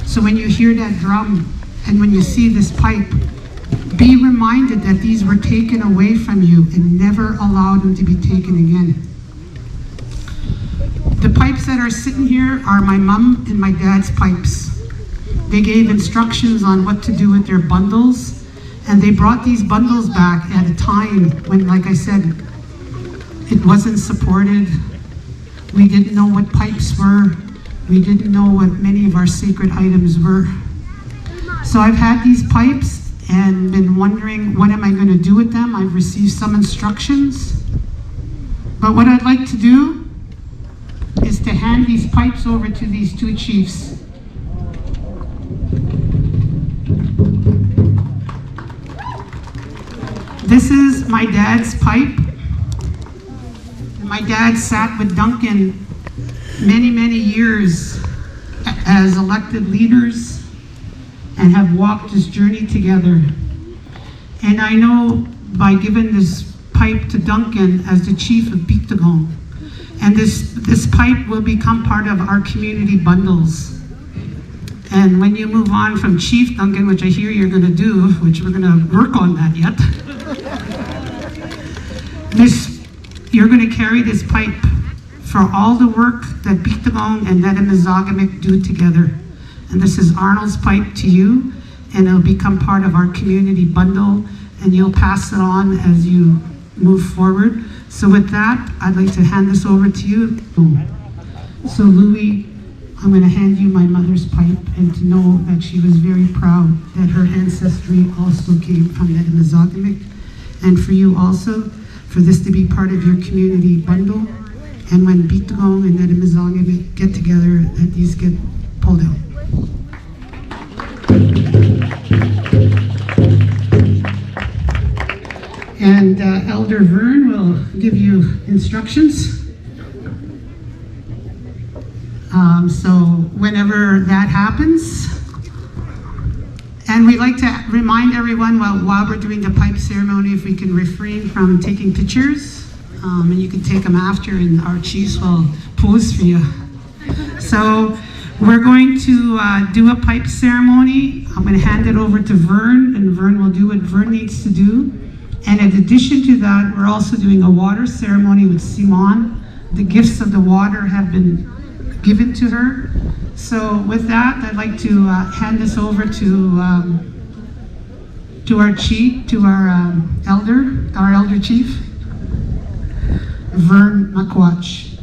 So when you hear that drum and when you see this pipe, be reminded that these were taken away from you and never allowed them to be taken again. The pipes that are sitting here are my mom and my dad's pipes. They gave instructions on what to do with their bundles, and they brought these bundles back at a time when, like I said, it wasn't supported. We didn't know what pipes were. We didn't know what many of our sacred items were. So I've had these pipes and been wondering, what am I going to do with them? I've received some instructions. But what I'd like to do is to hand these pipes over to these two chiefs. This is my dad's pipe. My dad sat with Duncan many, many years as elected leaders and have walked this journey together. And I know by giving this pipe to Duncan as the chief of Biigtigong, and this pipe will become part of our community bundles. And when you move on from Chief Duncan, which I hear you're going to do, which we're going to work on that yet, you're going to carry this pipe for all the work that Biigtigong and Netmizaaggamig do together. And this is Arnold's pipe to you, and it'll become part of our community bundle, and you'll pass it on as you move forward. So with that, I'd like to hand this over to you. So Louis, I'm going to hand you my mother's pipe, and to know that she was very proud that her ancestry also came from Netmizaaggamig, and for you also, for this to be part of your community bundle. And when Biigtigong and Netmizaaggamig get together, that these get pulled out. And Elder Vern will give you instructions. So whenever that happens, and we'd like to remind everyone while we're doing the pipe ceremony, if we can refrain from taking pictures, and you can take them after, and our chiefs will pose for you. So we're going to do a pipe ceremony. I'm going to hand it over to Vern, and Vern will do what Vern needs to do. And in addition to that, we're also doing a water ceremony with Simon. The gifts of the water have been given to her. So with that, I'd like to hand this over to our chief, to our elder chief, Vern Makwach.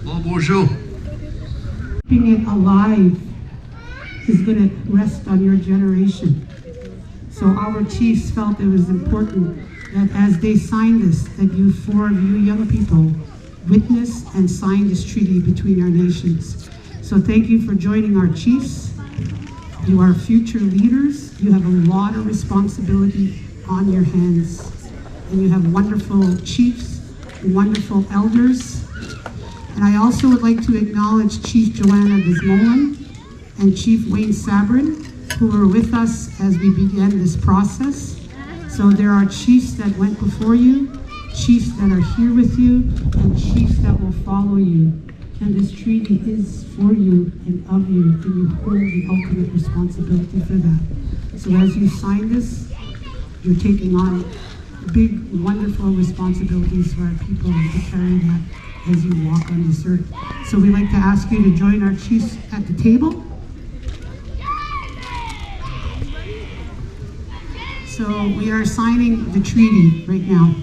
Bonjour. Keeping it alive is going to rest on your generation. So our chiefs felt it was important that as they signed this, that you four of you young people witnessed and signed this treaty between our nations. So thank you for joining our chiefs. You are future leaders. You have a lot of responsibility on your hands. And you have wonderful chiefs, wonderful elders. And I also would like to acknowledge Chief Joanna Desmoulin and Chief Wayne Sabrin, who were with us as we began this process. So there are chiefs that went before you, chiefs that are here with you, and chiefs that will follow you. And this treaty is for you and of you, and you hold the ultimate responsibility for that. So as you sign this, you're taking on big, wonderful responsibilities for our people to carry that as you walk on this earth. So we'd like to ask you to join our chiefs at the table. So we are signing the treaty right now.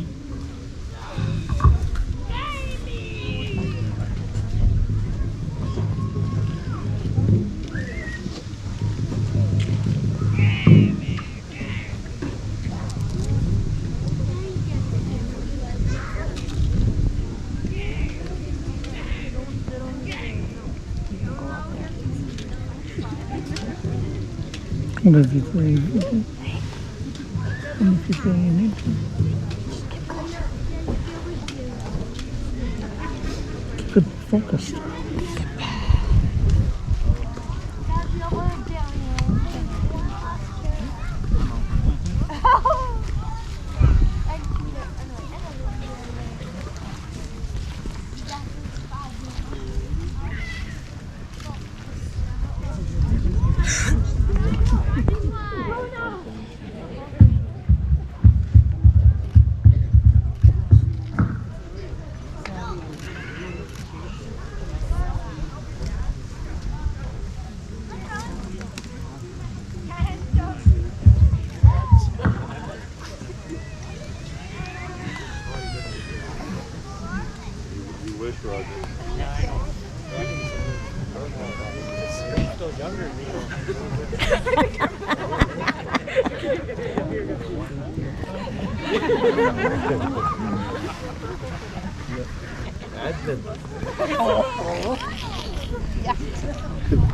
What if you feel you need to? And if you feel you need to. Keep it focused.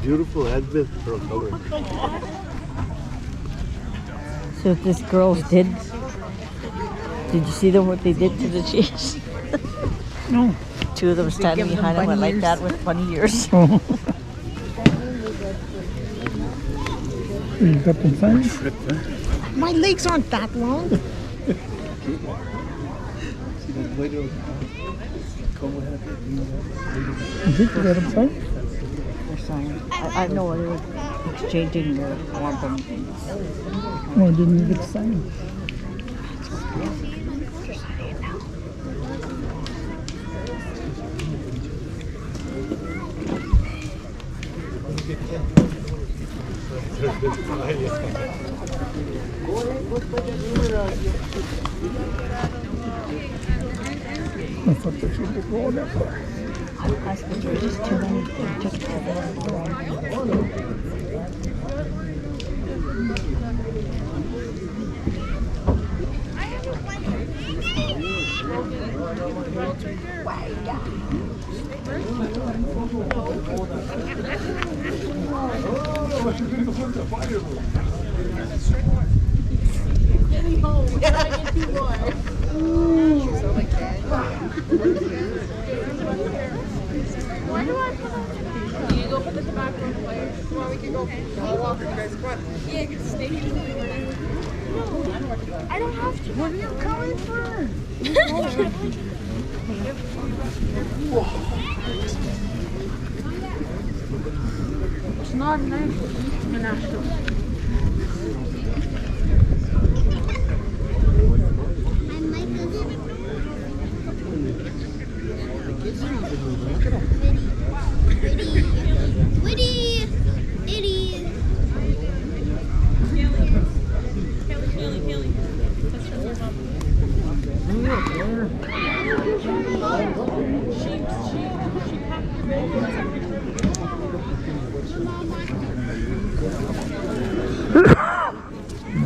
Beautiful Advent for a color. So what these girls did you see what they did to the cheese? No. Two of them standing behind them went like that with bunny ears. Oh. You got them signed? My legs aren't that long. Is it let them sign? They're signing. I know they were exchanging their album things. Oh, I didn't get to sign. They're signing it now. I thought they should be going that far. I suppose there's just too many. Just too Where do I put it? You go put the tobacco away. Or we can go. I'll walk you guys. Come on. Yeah, you can stay here. No, I don't have to. What are you coming for? It's not nice. International.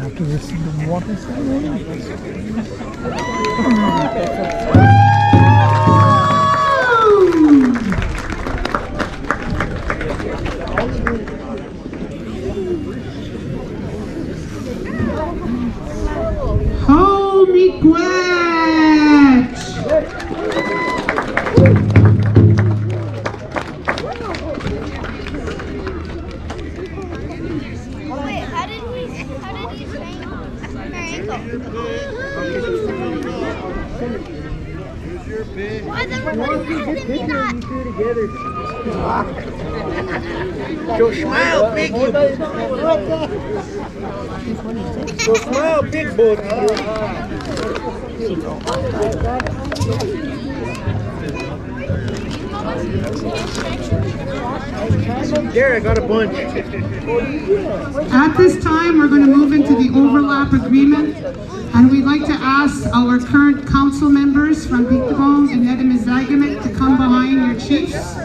After this, the water Holy quetch! Wait, how did he train why is everybody asking me that? So smile, big boy. So smile, big boy. There, I got a bunch. At this time, we're going to move into the overlap agreement, and we'd like to ask our current council members from Biigtigong and Netmizaaggamig to come behind your chiefs.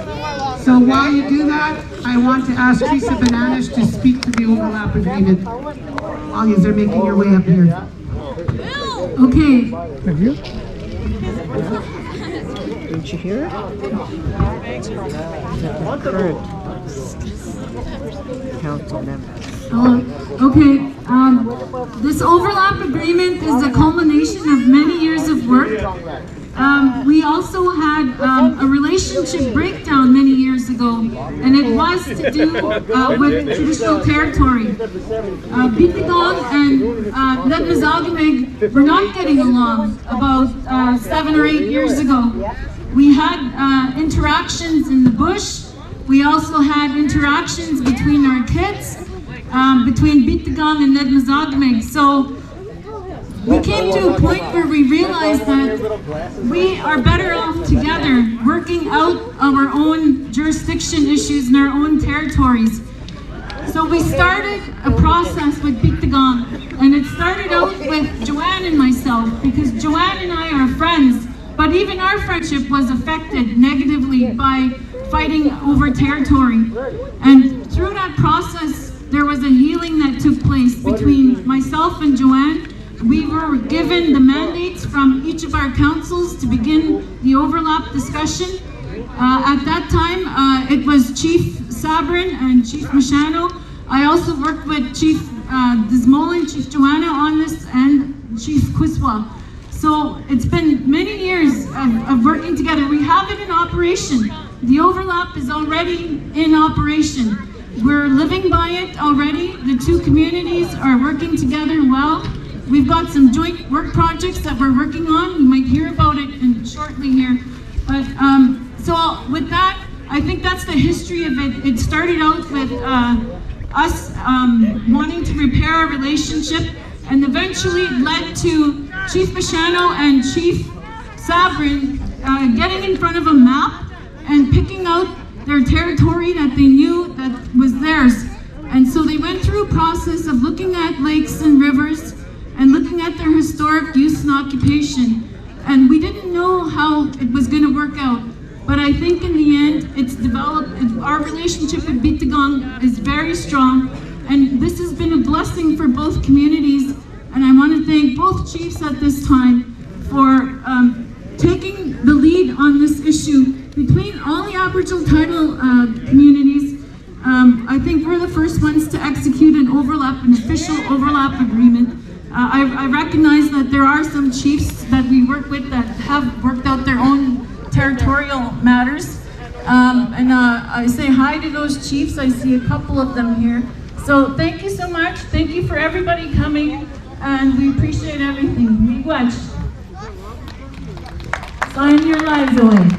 So while you do that, I want to ask Teresa Bananas to speak to the overlap agreement while you are making your way up here. Okay. Have you? Did you hear it? The current council members. Okay, this overlap agreement is a culmination of many years of work. We also had a relationship breakdown many years ago, and it was to do with traditional territory. Biigtigong and Netmizaaggamig were not getting along about 7 or 8 years ago. We had interactions in the bush. We also had interactions between our kids, between Biigtigong and Netmizaaggamig. So we came to a point where we realized that we are better off together, working out our own jurisdiction issues in our own territories. So we started a process with Biigtigong, and it started out with Joanne and myself, because Joanne and I are friends, but even our friendship was affected negatively by fighting over territory. And through that process, there was a healing that took place between myself and Joanne. We were given the mandates from each of our councils to begin the overlap discussion. At that time, it was Chief Sabrin and Chief Mashano. I also worked with Chief Dismolin, Chief Joanna on this, and Chief Quiswa. So it's been many years of working together. We have it in operation. The overlap is already in operation. We're living by it already. The two communities are working together well. We've got some joint work projects that we're working on. You might hear about it shortly here. But so with that, I think that's the history of it. It started out with us wanting to repair our relationship, and eventually it led to Chief Mashano and Chief Sabrin getting in front of a map and picking out their territory that they knew that was theirs. And so they went through a process of looking at lakes and rivers and looking at their historic use and occupation. And we didn't know how it was going to work out. But I think in the end, it's developed, our relationship with Biigtigong is very strong. And this has been a blessing for both communities. And I want to thank both chiefs at this time for taking the lead on this issue. Between all the Aboriginal title communities, I think we're the first ones to execute an official overlap agreement. I recognize that there are some chiefs that we work with that have worked out their own territorial matters. And I say hi to those chiefs. I see a couple of them here. So thank you so much. Thank you for everybody coming, and we appreciate everything. Miigwech. Sign your lives away.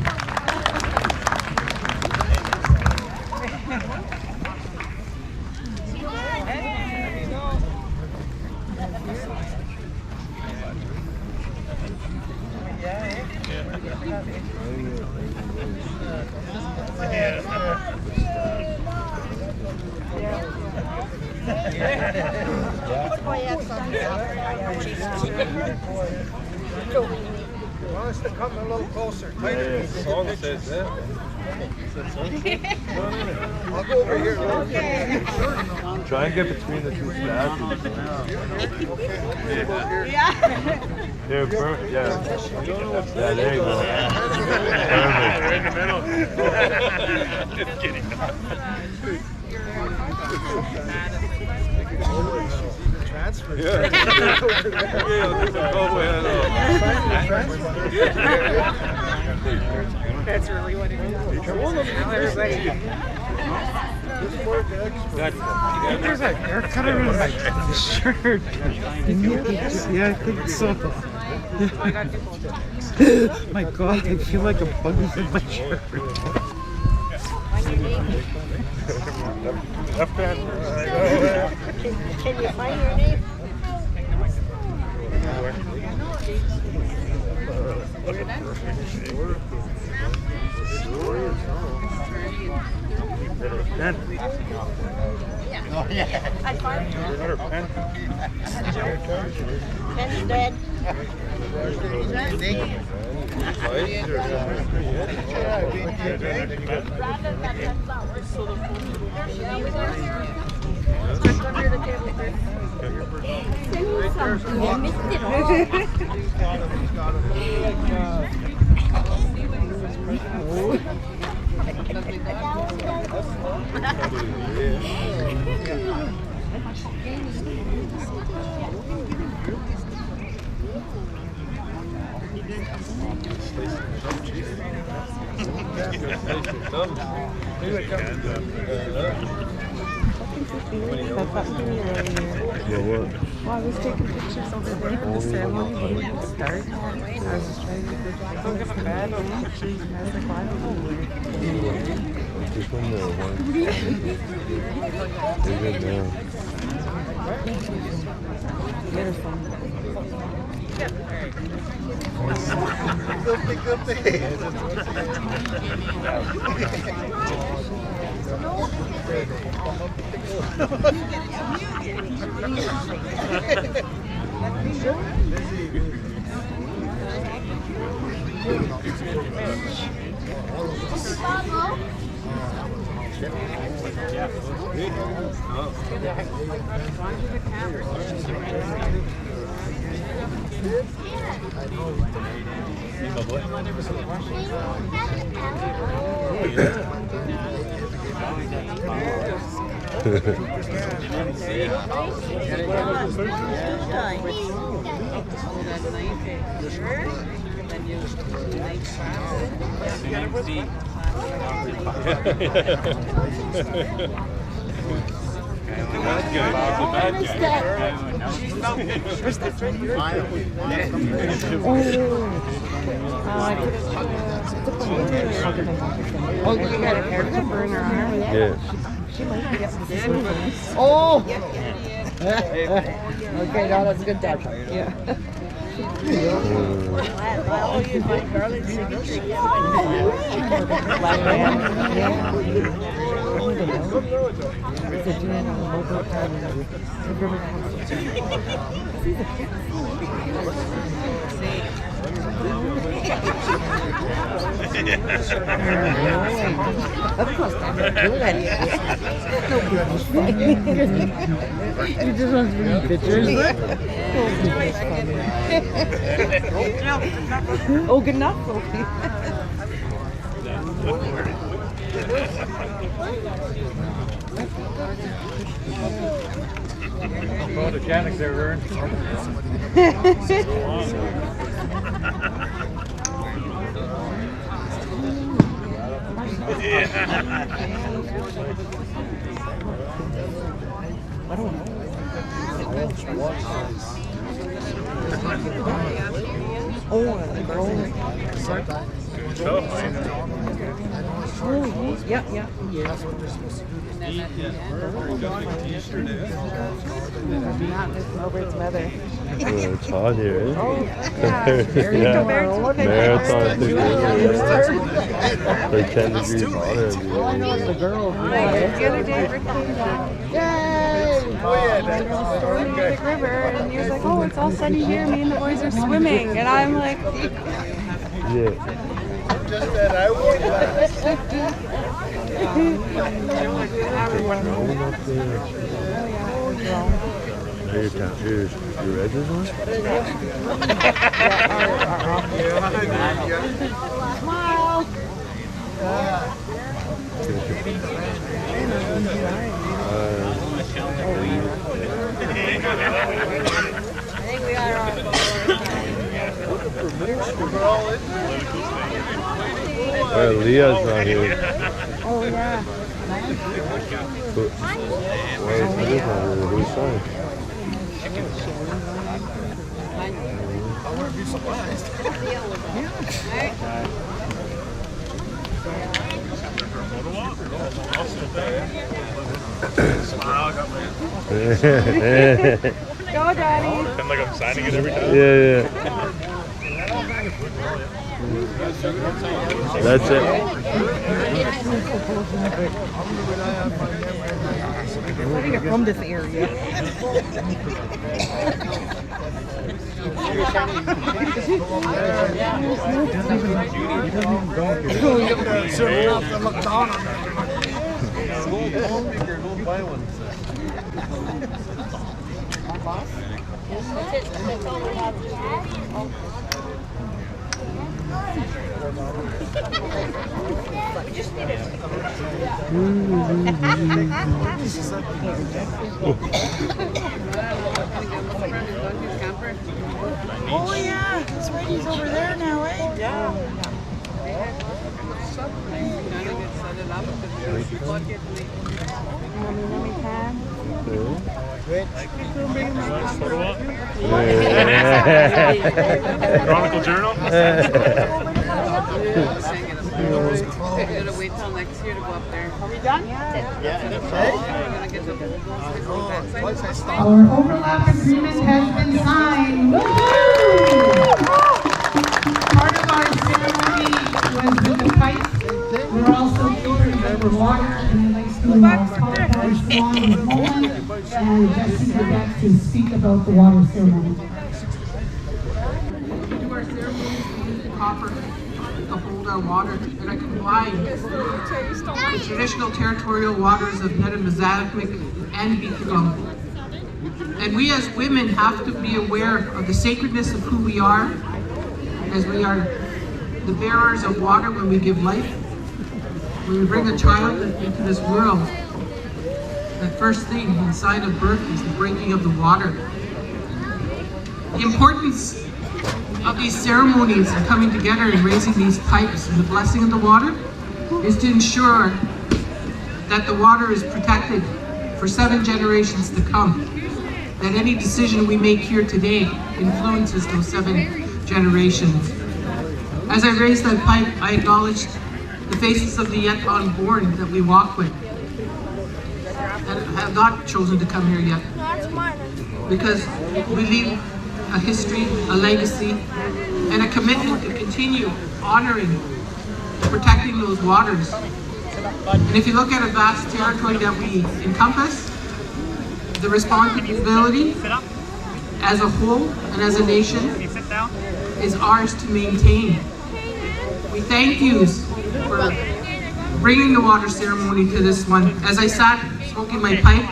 Want us to come a little closer, tighter. The song says that. I'll go over here. Okay. Try and get between the two statues. Yeah. Here, perfect. Yeah. Yeah, there you go. Perfect. Just kidding. Transfer. That's really what it is. There's a haircut in my shirt. Yeah, I think so. My God, I feel like a bug is in my shirt. Left hand. Can you find your name? Pen. Oh, yeah. I found it. Pen's dead. Just under the table there. You missed it all. Well, I was taking pictures over there for the ceremony when we would start. I was just trying to get the bad. I was like, well, I don't know. Just one there, one. They're good now. Beautiful. Oh, you got a haircut burn her arm? Yeah. She might be up to this. Oh! Okay, no, that's a good dad. Yeah. I'll use my garlic signature. Of course, I'm not doing that. You just want to read pictures. Oh, good enough. Photogenic there, Vern. I don't know. Oh, the girl. Oh, yeah, yeah. That's what they're supposed to do. Robert's mother. It's hot here, eh? Oh, yeah. Yeah. Marathon took like 10 degrees hotter. Oh, I know it's the girl. The other day, Rick came down. Yay! Oh, yeah, storming the big river, and he was like, "Oh, it's all sunny here. Me and the boys are swimming," and I'm like, Yeah. Just that I would. Your edges on? "Smile." I think we are on Leah's not here. Oh yeah. Why is Leah not here? Who's sign? I wouldn't be surprised. Go, Daddy. I'm like I'm signing it every time. Yeah. That's it. I think I'm from this area. Go buy one. That's all we have. Oh yeah, that's right. He's over there now, eh? Yeah. Chronicle Journal? Gotta wait till next year to go up there. Are we done? Our overlap agreement has been signed. Woo! Part of our ceremony was with the pipes. We're also keeping the water, and I'd like to apologize to Juan and Roland and Jessica Beck to speak about the water ceremony. To our ceremonies, we use the copper to hold our water and I combine the traditional territorial waters of Netmizaaggamig and Biigtigong. And we as women have to be aware of the sacredness of who we are, as we are the bearers of water when we give life. When we bring a child into this world, the first thing inside of birth is the breaking of the water. The importance of these ceremonies and coming together and raising these pipes and the blessing of the water is to ensure that the water is protected for 7 generations to come. That any decision we make here today influences those 7 generations. As I raised that pipe, I acknowledged the faces of the yet unborn that we walk with, that have not chosen to come here yet. Because we leave a history, a legacy, and a commitment to continue honoring and protecting those waters. And if you look at a vast territory that we encompass, the responsibility as a whole and as a nation is ours to maintain. We thank you for bringing the water ceremony to this one. As I sat smoking my pipe,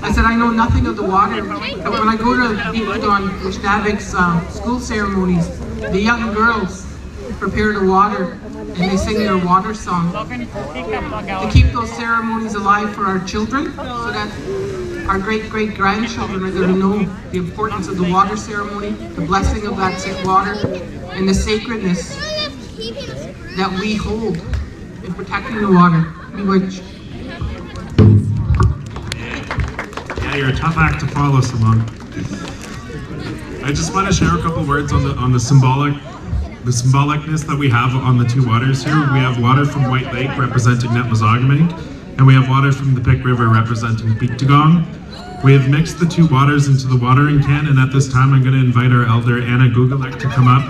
I said I know nothing of the water, but when I go to Biigtigong and Nishnaabeg's school ceremonies, the young girls prepare the water and they sing their water song to keep those ceremonies alive for our children, so that our great-great-grandchildren are going to know the importance of the water ceremony, the blessing of that water, and the sacredness that we hold in protecting the water. Yeah, you're a tough act to follow, Simone. I just want to share a couple words on the symbolicness that we have on the 2 waters here. We have water from White Lake representing Netmizaaggamig, and we have water from the Pick River representing Biigtigong. We have mixed the 2 waters into the watering can, and at this time I'm going to invite our elder Anna Gugalek to come up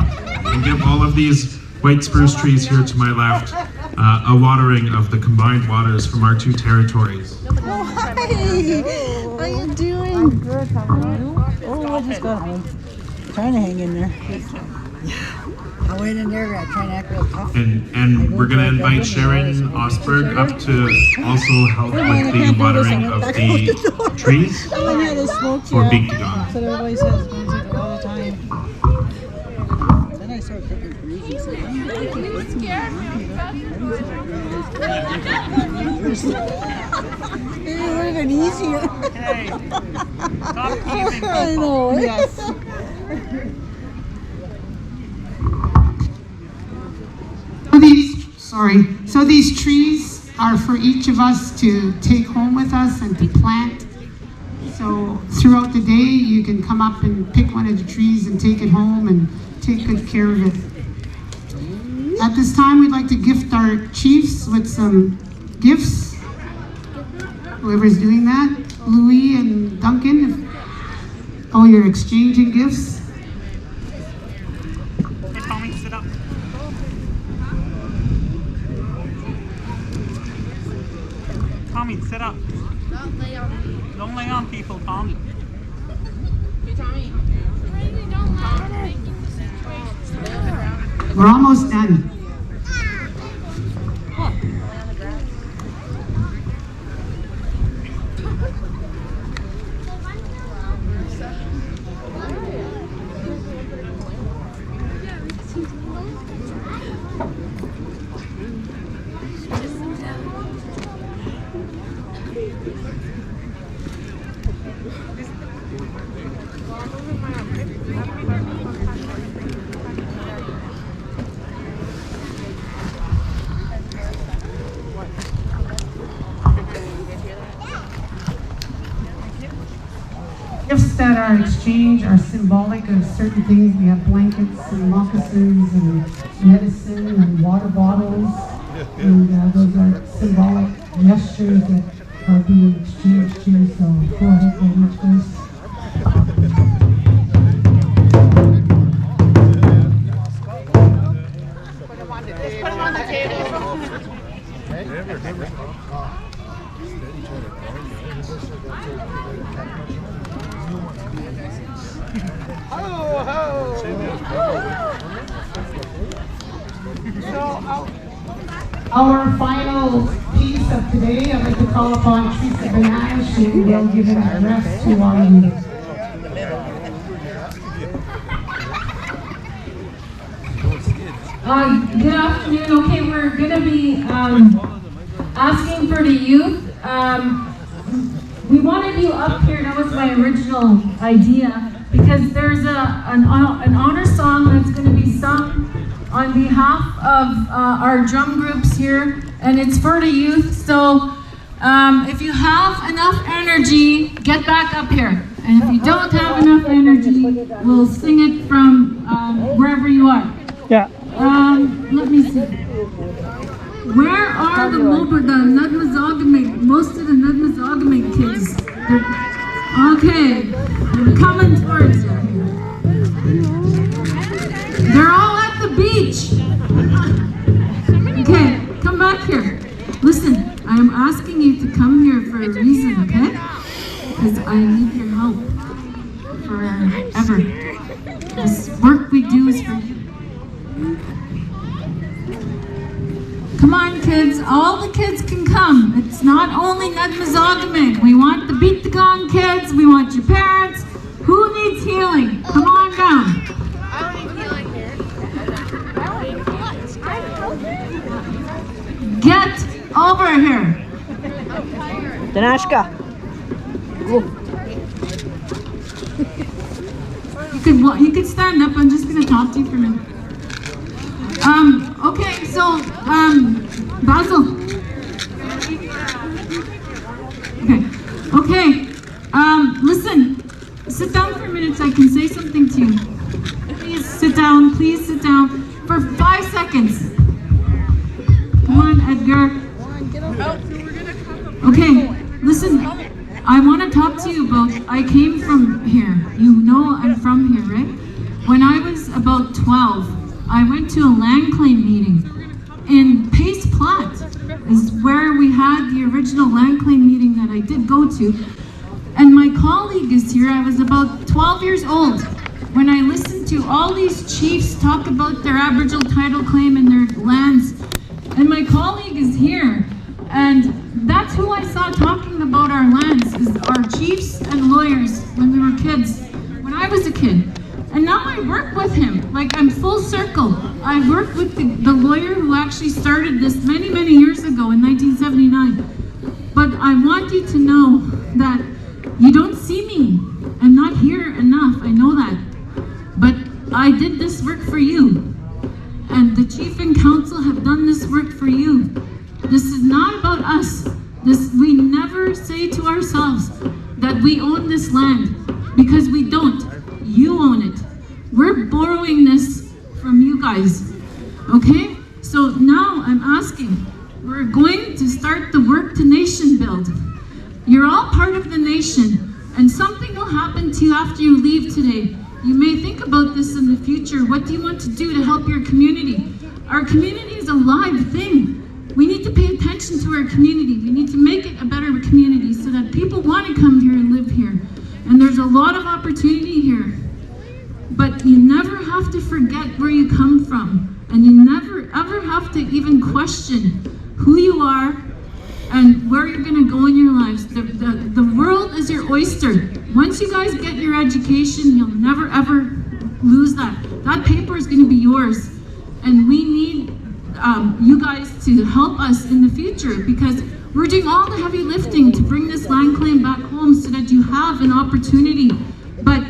and give all of these white spruce trees here to my left a watering of the combined waters from our 2 territories. Oh, hi! How you doing? I'm good. How are you? Oh, I just got home. Trying to hang in there. I went in there trying to act real tough. And we're going to invite Sharon Osberg up to also help with the watering of the trees for Biigtigong. That's what everybody says all the time. Then I start thinking bruises. You scared me. It would have been easier. Hey, stop teasing people. I know. Yes. So these trees are for each of us to take home with us and to plant. So throughout the day, you can come up and pick one of the trees and take it home and take good care of it. At this time, we'd like to gift our chiefs with some gifts. Whoever's doing that, Louis and Duncan. Oh, you're exchanging gifts? Hey, Tommy, sit up. Tommy, sit up. Don't lay on me. Don't lay on people, Tommy. Hey, Tommy. I really don't mind making the situation. We're almost done. Gifts that are exchanged are symbolic of certain things. We have blankets and moccasins and medicine and water bottles, and those are symbolic gestures that are being exchanged here. So go ahead, go much first. Put them on the table. Our final piece of today, I'd like to call upon Teresa Banash, who will give an address to our youth. Good afternoon. Okay, we're going to be asking for the youth. We wanted you up here. That was my original idea, because there's an honor song that's going to be sung on behalf of our drum groups here, and it's for the youth. So If you have enough energy, get back up here. And if you don't have enough energy, we'll sing it from wherever you are. Yeah. Let me see. Where are the Netmizaaggamig, most of the Netmizaaggamig kids? Okay, they're coming towards you. They're all at the beach. Okay, come back here. Listen, I am asking you to come here for a reason, okay? Because I need your help forever. This work we do is for you. Come on, kids. All the kids can come. It's not only Netmizaaggamig. We want the Biigtigong kids. We want your parents. Who needs healing? Come on down. I don't need healing here. Get over here. Danashka. You could stand up. I'm just going to talk to you for a minute. Okay, so, Basil. Okay, listen, sit down for a minute so I can say something to you. Please sit down for 5 seconds. Come on, Edgar. Okay, listen, I want to talk to you about, I came from here. You know I'm from here, right? When I was about 12, I went to a land claim meeting in Pace Platte, is where we had the original land claim meeting that I did go to. And my colleague is here. I was about 12 years old when I listened to all these chiefs talk about their Aboriginal title claim and their lands. And my colleague is here. And that's who I saw talking about our lands, is our chiefs and lawyers when we were kids, when I was a kid. And now I work with him, like I'm full circle. I worked with the lawyer who actually started this many, many years ago in 1979. But I want you to know that you don't see me. I'm not here enough, I know that. But I did this work for you. And the chief and council have done this work for you. This is not about us. We never say to ourselves that we own this land, because we don't. You own it. We're borrowing this from you guys, okay? So now I'm asking, we're going to start the work to nation build. You're all part of the nation, and something will happen to you after you leave today. You may think about this in the future. What do you want to do to help your community? Our community is a live thing. We need to pay attention to our community. We need to make it a better community so that people want to come here and live here. And there's a lot of opportunity here. But you never have to forget where you come from. And you never ever have to even question who you are and where you're going to go in your lives. The world is your oyster. Once you guys get your education, you'll never ever lose that. That paper is going to be yours. And we need you guys to help us in the future, because we're doing all the heavy lifting to bring this land claim back home so that you have an opportunity. But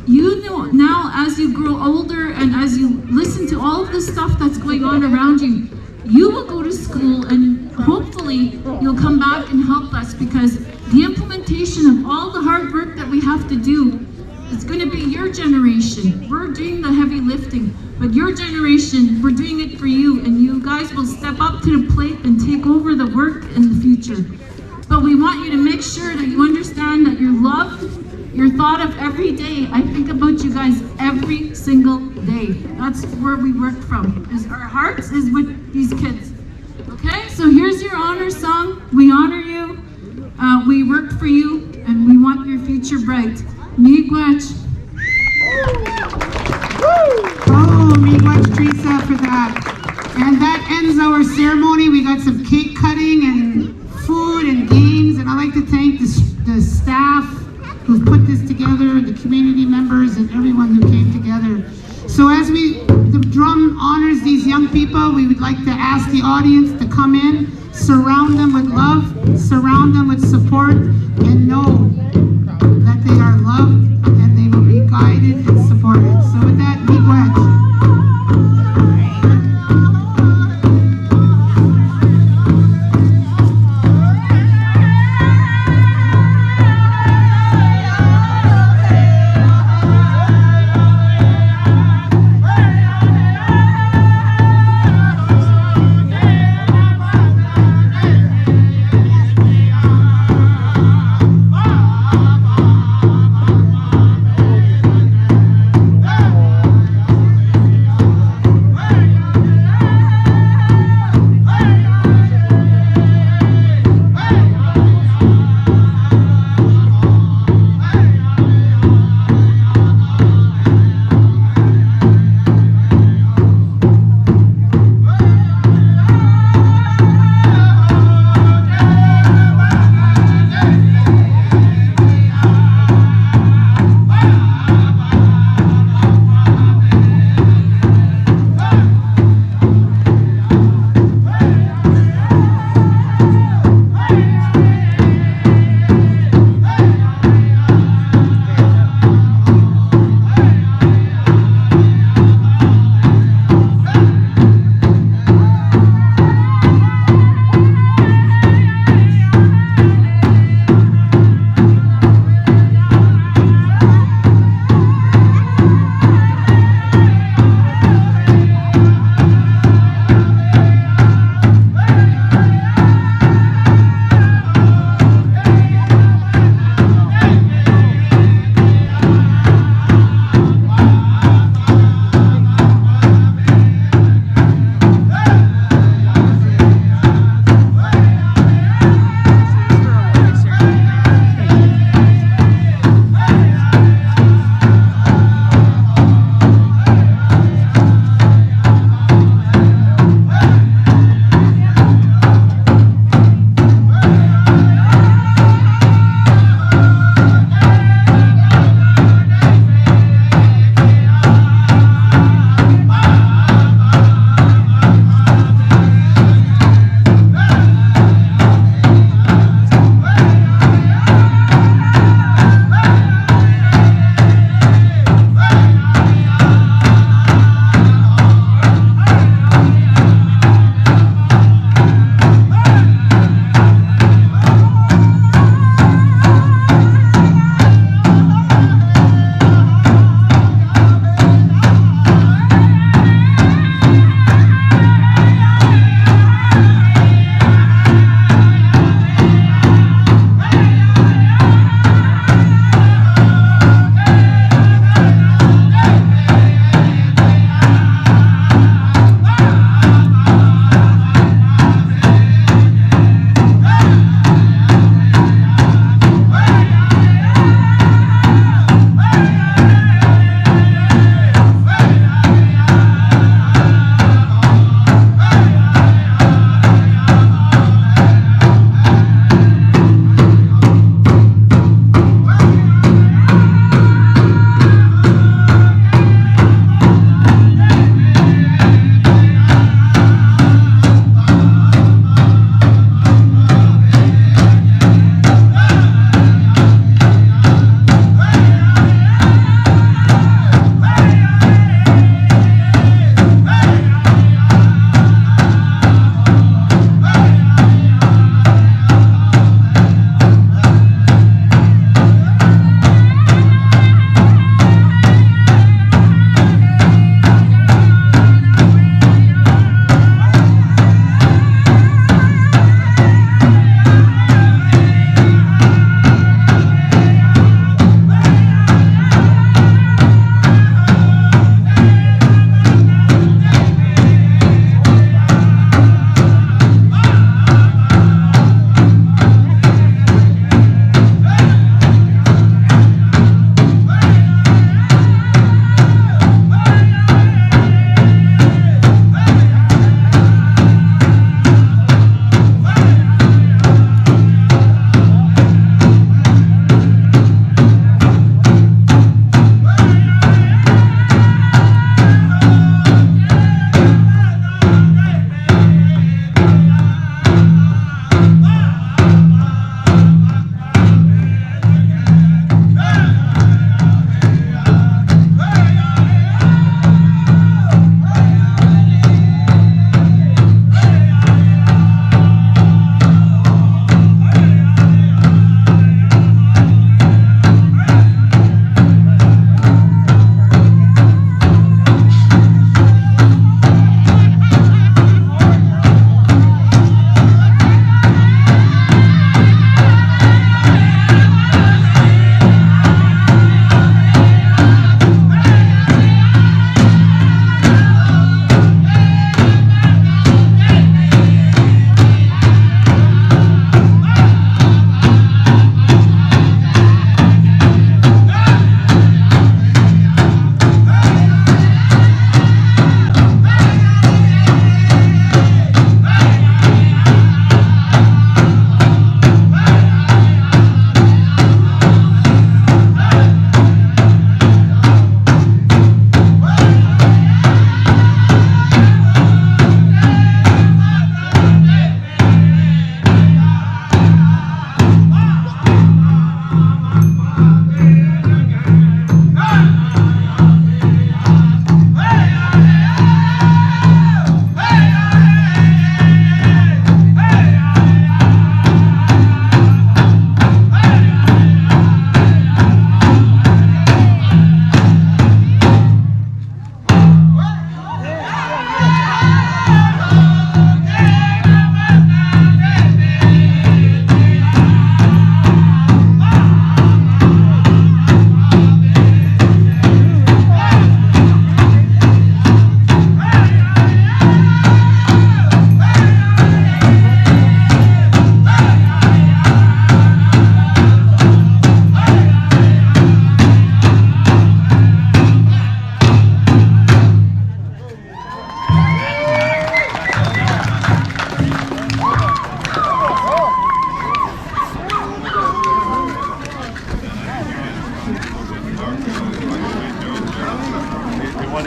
you know now, as you grow older and as you listen to all of the stuff that's going on around you, you will go to school and hopefully you'll come back and help us, because the implementation of all the hard work that we have to do, it's going to be your generation. We're doing the heavy lifting, but your generation, we're doing it for you, and you guys will step up to the plate and take over the work in the future. But we want you to make sure that you understand that you're loved, you're thought of every day. I think about you guys every single day. That's where we work from. Is our hearts is with these kids. Okay, so here's your honor song. We honor you, we work for you, and we want your future bright. Miigwech. Oh, miigwech Teresa for that. And that ends our ceremony. We got some cake cutting and food and games, and I'd like to thank the staff who put this together, the community members, and everyone who came together. So as the drum honors these young people, we would like to ask the audience to come in, surround them with love, surround them with support, and know that they are loved and they will be guided and supported. So with that, miigwech.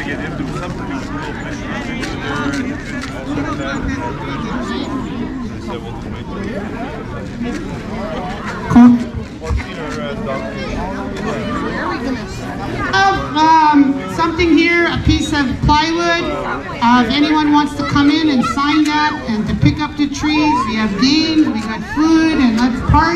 get into something. Something here, a piece of plywood. If anyone wants to come in and sign that and to pick up the trees, we have games, we got food, and let's party.